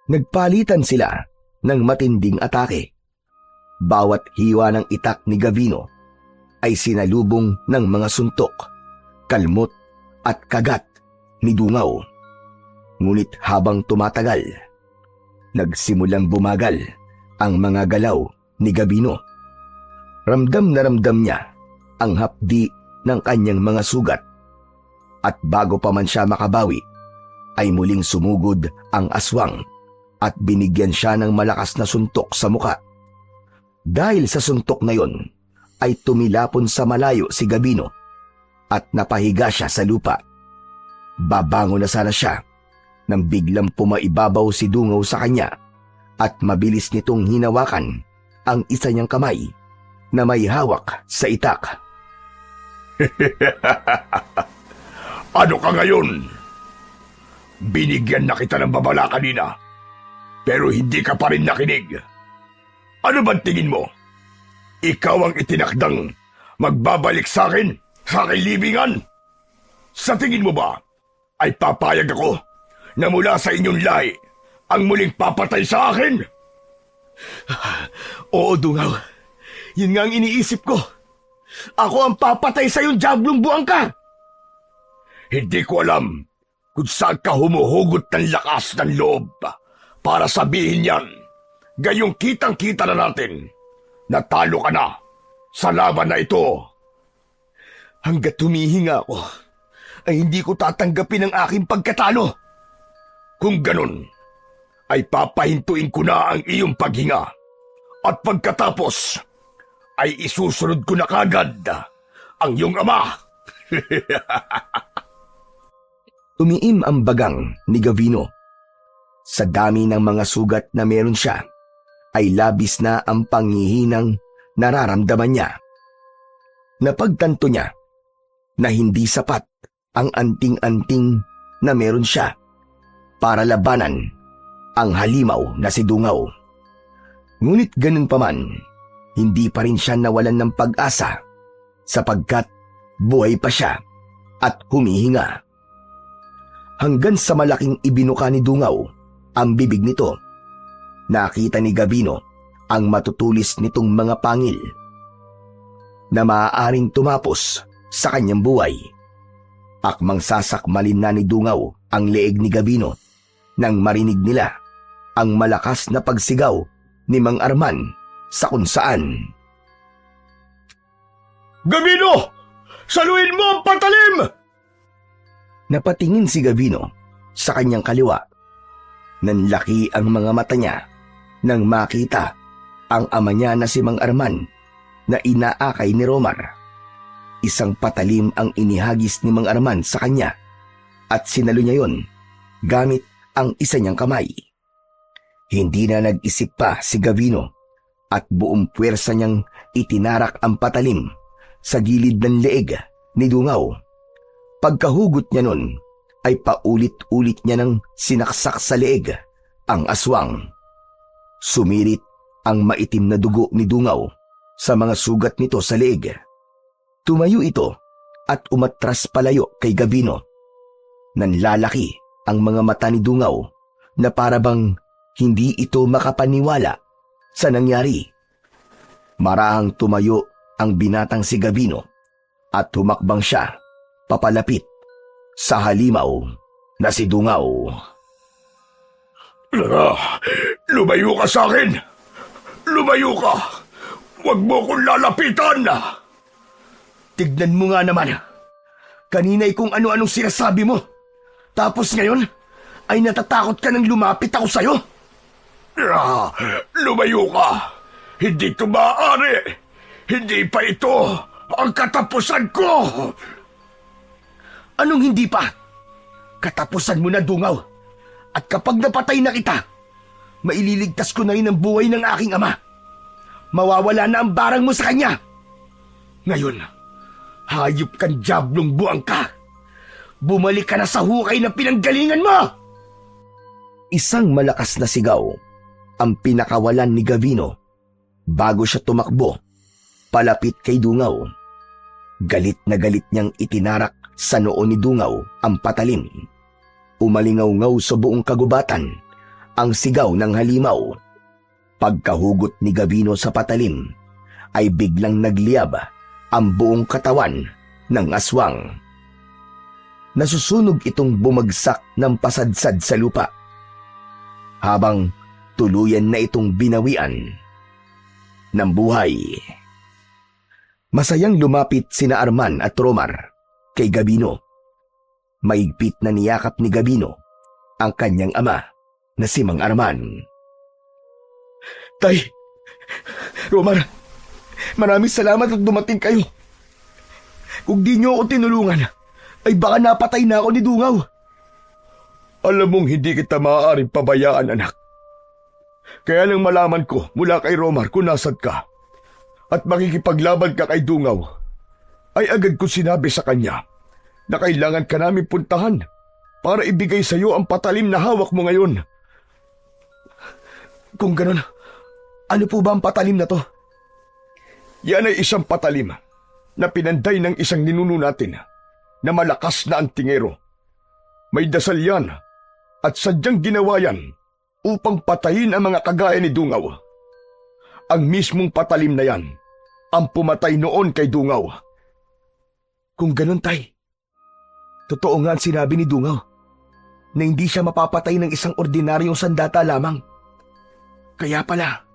Nagpalitan sila ng matinding atake. Bawat hiwa ng itak ni Gabino ay sinalubong ng mga suntok, kalmot at kagat ni Dungaw. Ngunit habang tumatagal, nagsimulang bumagal ang mga galaw ni Gabino. Ramdam na ramdam niya ang hapdi ng kanyang mga sugat, at bago pa man siya makabawi, ay muling sumugod ang aswang at binigyan siya ng malakas na suntok sa muka. Dahil sa suntok na yon, ay tumilapon sa malayo si Gabino at napahiga siya sa lupa. Babango na sana siya nang biglang pumaibabaw si Dungaw sa kanya at mabilis nitong hinawakan ang isa niyang kamay na may hawak sa itak. Ano ka ngayon? Binigyan na kita ng babala kanina, pero hindi ka pa rin nakinig. Ano bang tingin mo? Ikaw ang itinakdang magbabalik sa akin sa aking libingan? Sa tingin mo ba ay papayag ako na mula sa inyong lahi ang muling papatay sa akin? Oo, Dungaw. Yun nga ang iniisip ko. Ako ang papatay sa iyong diablong buwang ka. Hindi ko alam kung saan ka humuhugot ng lakas ng loob para sabihin yan. Gayong kitang-kita na natin na talo ka na sa laban na ito. Hanggat humihinga ako, ay hindi ko tatanggapin ang aking pagkatalo. Kung ganun, ay papahintuin ko na ang iyong paghinga. At pagkatapos, ay isusunod ko na kagad ang iyong ama. Umiim ang bagang ni Gabino. Sa dami ng mga sugat na meron siya, ay labis na ang panghihinang nararamdaman niya. Napagtanto niya na hindi sapat ang anting-anting na meron siya para labanan ang halimaw na si Dungaw. Ngunit ganun pa man, hindi pa rin siya nawalan ng pag-asa sapagkat buhay pa siya at humihinga. Hanggang sa malaking ibinuka ni Dungaw ang bibig nito, nakita ni Gavino ang matutulis nitong mga pangil na maaaring tumapos sa kanyang buhay. Akmang sasakmalin na ni Dungaw ang leeg ni Gavino nang marinig nila ang malakas na pagsigaw ni Mang Arman sa kung saan. Gavino! Saluhin mo ang patalim! Napatingin si Gavino sa kanyang kaliwa. Nanlaki ang mga mata niya nang makita ang ama niya na si Mang Arman na inaakay ni Romar. Isang patalim ang inihagis ni Mang Arman sa kanya at sinalo niya yon gamit ang isa niyang kamay. Hindi na nag-isip pa si Gavino at buong puwersa niyang itinarak ang patalim sa gilid ng leeg ni Dungaw. Pagkahugot niya nun ay paulit-ulit niya nang sinaksak sa leeg ang aswang. Sumirit ang maitim na dugo ni Dungaw sa mga sugat nito sa leeg. Tumayo ito at umatras palayo kay Gavino. Nanlalaki ang mga mata ni Dungaw na parabang hindi ito makapaniwala sa nangyari. Marahang tumayo ang binatang si Gavino at humakbang siya papalapit sa halimaw na si Dungaw. Lumayo ka sa akin! Lumayo ka! Huwag mo kong lalapitan! Tignan mo nga naman. Kanina'y kung ano-anong sinasabi mo. Tapos ngayon ay natatakot ka nang lumapit ako sa'yo. Lumayo ka! Hindi ito maaari! Hindi pa ito ang katapusan ko! Anong hindi pa? Katapusan mo na, Dungaw. At kapag napatay na kita, maililigtas ko na rin ang buhay ng aking ama. Mawawala na ang barang mo sa kanya. Ngayon, hayop kang diablong buang ka. Bumalik ka na sa hukay na pinanggalingan mo! Isang malakas na sigaw ang pinakawalan ni Gavino bago siya tumakbo palapit kay Dungaw. Galit na galit niyang itinarak sa noo ni Dungaw ang patalim. Umalingaw-ngaw sa buong kagubatan ang sigaw ng halimaw. Pagkahugot ni Gavino sa patalim ay biglang nagliyab ang buong katawan ng aswang. Nasusunog itong bumagsak ng pasadsad sa lupa habang tuluyan na itong binawian ng buhay. Masayang lumapit sina Arman at Romar kay Gavino. Maigpit na niyakap ni Gavino ang kanyang ama na si Mang Arman. Tay! Romar! Maraming salamat at dumating kayo. Kung di niyo ako tinulungan, ay baka napatay na ako ni Dungaw. Alam mong hindi kita maaaring pabayaan, anak. Kaya nang malaman ko mula kay Romar kung nasad ka at makikipaglaban ka kay Dungaw, ay agad ko sinabi sa kanya na kailangan ka namin puntahan para ibigay sa iyo ang patalim na hawak mo ngayon. Kung ganon, ano po ba ang patalim na to? Yan ay isang patalim na pinanday ng isang ninuno natin na malakas na antingero. May dasal yan at sadyang ginawa yan upang patayin ang mga kagaya ni Dungaw. Ang mismong patalim na yan ang pumatay noon kay Dungaw. Kung ganon, tay, totoo nga ang sinabi ni Dungaw na hindi siya mapapatay ng isang ordinaryong sandata lamang. Kaya pala,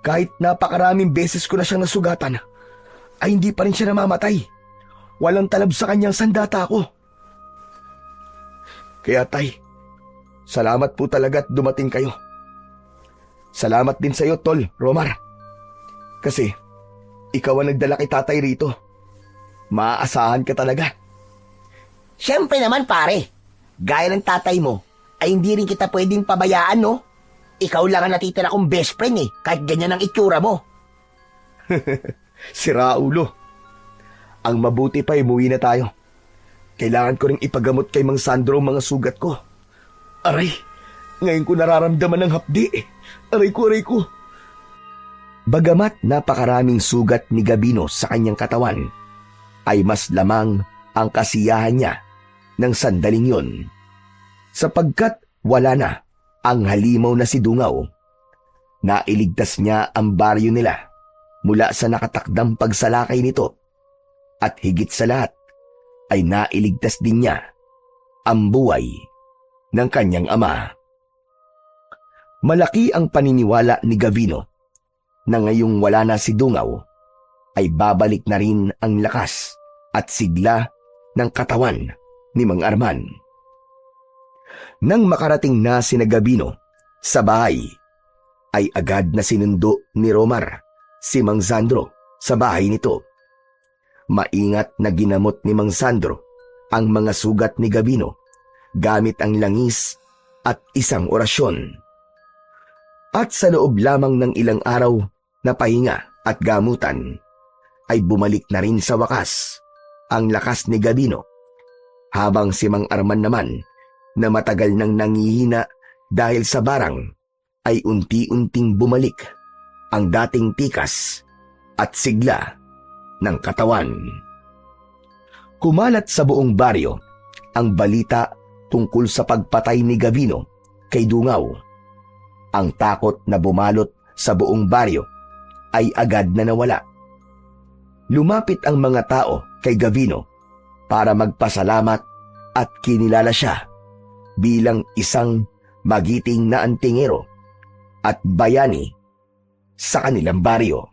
kahit napakaraming beses ko na siyang nasugatan, ay hindi pa rin siya namamatay. Walang talab sa kanyang sandata ko. Kaya tay, salamat po talaga at dumating kayo. Salamat din sa iyo, Tol, Romar. Kasi, ikaw ang nagdala kay tatay rito. Maaasahan ka talaga. Siyempre naman, pare. Gaya ng tatay mo, ay hindi rin kita pwedeng pabayaan, no? Ikaw lang ang natitira kong best friend, eh, kahit ganyan ang itsura mo. Sira ulo. Ang mabuti pa umuwi na tayo. Kailangan ko ring ipagamot kay Mang Sandro ang mga sugat ko. Aray, ngayon ko nararamdaman ng hapdi. Aray ko. Bagamat napakaraming sugat ni Gabino sa kanyang katawan, ay mas lamang ang kasiyahan niya ng sandaling yun. Sapagkat wala na ang halimaw na si Dungaw, nailigtas niya ang baryo nila mula sa nakatakdang pagsalakay nito, at higit sa lahat ay nailigtas din niya ang buhay ng kanyang ama. Malaki ang paniniwala ni Gavino na ngayong wala na si Dungaw ay babalik na rin ang lakas at sigla ng katawan ni Mang Arman. Nang makarating na sina Gabino sa bahay, ay agad na sinundo ni Romar si Mang Sandro sa bahay nito. Maingat na ginamot ni Mang Sandro ang mga sugat ni Gabino gamit ang langis at isang orasyon. At sa loob lamang ng ilang araw na pahinga at gamutan, ay bumalik na rin sa wakas ang lakas ni Gabino, habang si Mang Arman naman na matagal nang nangihina dahil sa barang ay unti-unting bumalik ang dating tikas at sigla ng katawan. Kumalat sa buong baryo ang balita tungkol sa pagpatay ni Gabino kay Dungaw. Ang takot na bumalot sa buong baryo ay agad na nawala. Lumapit ang mga tao kay Gabino para magpasalamat at kinilala siya bilang isang magiting na antingero at bayani sa kanilang baryo.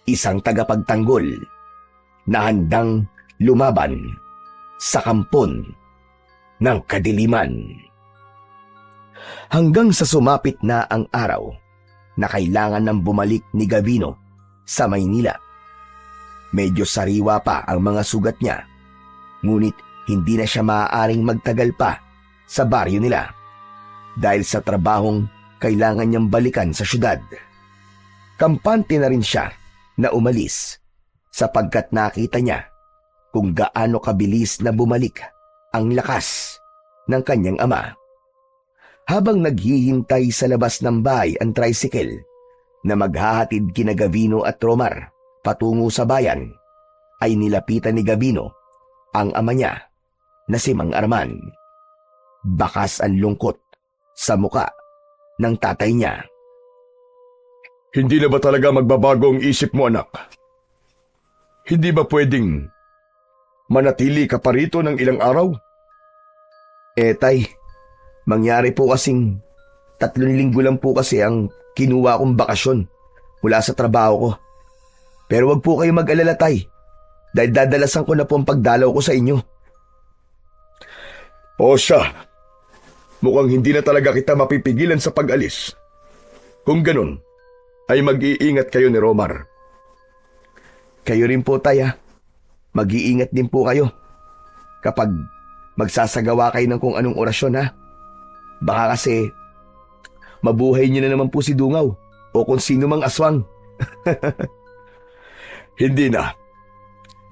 Isang tagapagtanggol na handang lumaban sa kampon ng kadiliman. Hanggang sa sumapit na ang araw na kailangan ng bumalik ni Gabino sa Maynila. Medyo sariwa pa ang mga sugat niya, ngunit hindi na siya maaaring magtagal pa sa baryo nila dahil sa trabahong kailangan niyang balikan sa syudad. Kampante na rin siya na umalis sapagkat nakita niya kung gaano kabilis na bumalik ang lakas ng kanyang ama. Habang naghihintay sa labas ng bahay ang tricycle na maghahatid kina Gavino at Romar patungo sa bayan, ay nilapitan ni Gabino ang ama niya na si Mang Arman. Bakas ang lungkot sa muka ng tatay niya. Hindi na ba talaga magbabago ang isip mo, anak? Hindi ba pwedeng manatili ka pa rito ng ilang araw? Tay, mangyari po kasing 3 linggo lang po kasi ang kinuha kong bakasyon mula sa trabaho ko. Pero wag po kayo mag-alala, tay, dahil dadalasan ko na po ang pagdalaw ko sa inyo. O siya, mukhang hindi na talaga kita mapipigilan sa pag-alis. Kung ganun, ay mag-iingat kayo ni Romar. Kayo rin po, tay, ha? Mag-iingat din po kayo kapag magsasagawa kayo ng kung anong orasyon, ha? Baka kasi mabuhay niyo na naman po si Dungaw o kung sino mang aswang. Hindi na.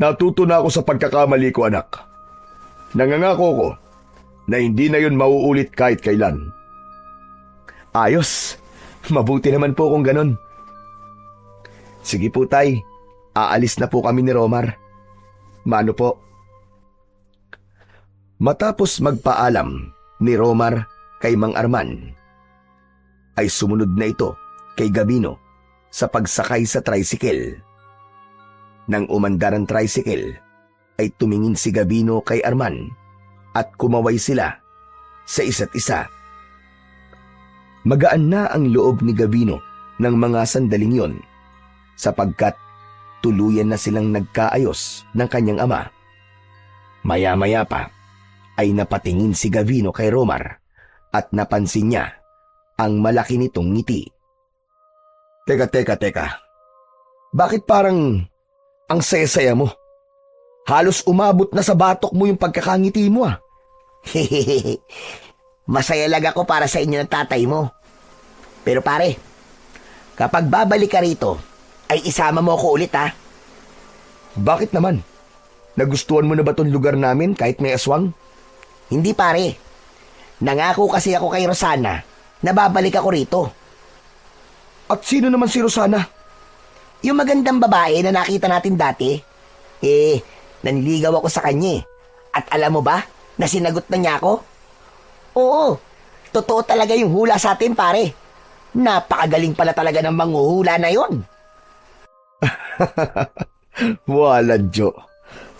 Natuto na ako sa pagkakamali ko, anak. Nangangako ko na hindi na yun mauulit kahit kailan. Ayos. Mabuti naman po kung ganon. Sige po, tay. Aalis na po kami ni Romar. Mano po? Matapos magpaalam ni Romar kay Mang Arman, ay sumunod na ito kay Gabino sa pagsakay sa tricycle. Nang umandar ang tricycle, ay tumingin si Gabino kay Arman at kumaway sila sa isa't isa. Magaan na ang loob ni Gabino ng mga sandaling yon sapagkat tuluyan na silang nagkaayos ng kanyang ama. Maya-maya pa ay napatingin si Gabino kay Romar at napansin niya ang malaki nitong ngiti. Teka. Bakit parang ang saya-saya mo? Halos umabot na sa batok mo yung pagkakangiti mo, ah. Masaya lang ako para sa inyo ng tatay mo. Pero pare, kapag babalik ka rito, ay isama mo ako ulit ha. Bakit naman? Nagustuhan mo na ba tong lugar namin kahit may aswang? Hindi pare. Nangako kasi ako kay Rosana na babalik ako rito. At sino naman si Rosana? Yung magandang babae na nakita natin dati. Naniligaw ako sa kanya eh. At alam mo ba na sinagot na niya ako? Oo, totoo talaga yung hula sa atin pare. Napakagaling pala talaga ng manghuhula na yon. Wala, Jo.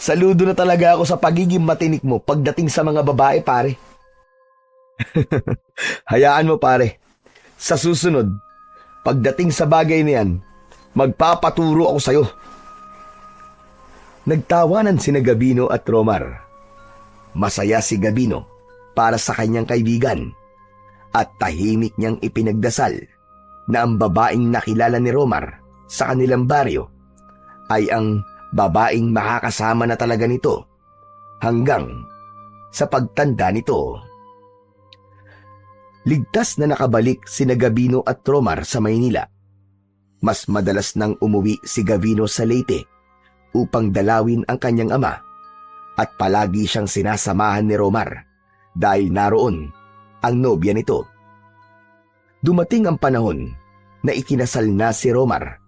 Saludo na talaga ako sa pagiging matinik mo pagdating sa mga babae, pare. Hayaan mo, pare. Sa susunod, pagdating sa bagay na yan, magpapaturo ako sa'yo. Nagtawanan sina Gabino at Romar. Masaya si Gabino para sa kanyang kaibigan at tahimik niyang ipinagdasal na ang babaeng nakilala ni Romar sa kanilang baryo ay ang babaeng makakasama na talaga nito hanggang sa pagtanda nito. Ligtas na nakabalik sina Gabino at Romar sa Maynila. Mas madalas nang umuwi si Gabino sa Leyte upang dalawin ang kanyang ama at palagi siyang sinasamahan ni Romar dahil naroon ang nobya nito. Dumating ang panahon na ikinasal na si Romar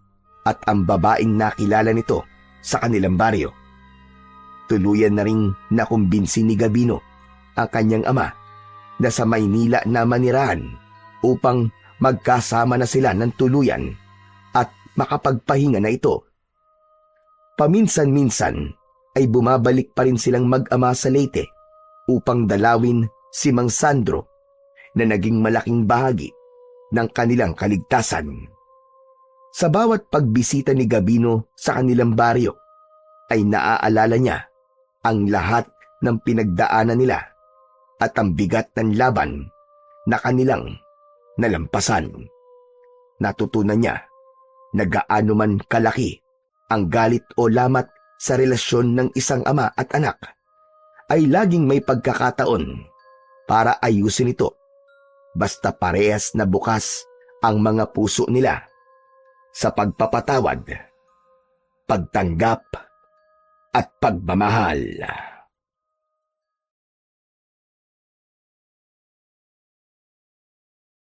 at ang babaeng nakilala nito sa kanilang baryo. Tuluyan na ring nakumbinsi ni Gabino ang kanyang ama na sa Maynila na manirahan upang magkasama na sila ng tuluyan at makapagpahinga na ito. Paminsan-minsan ay bumabalik pa rin silang mag-ama sa Leyte upang dalawin si Mang Sandro na naging malaking bahagi ng kanilang kaligtasan. Sa bawat pagbisita ni Gabino sa kanilang baryo ay naaalala niya ang lahat ng pinagdaanan nila at ang bigat ng laban na kanilang nalampasan. Natutunan niya na gaano man kalaki ang galit o lamat sa relasyon ng isang ama at anak, ay laging may pagkakataon para ayusin ito basta parehas na bukas ang mga puso nila sa pagpapatawad, pagtanggap at pagmamahal.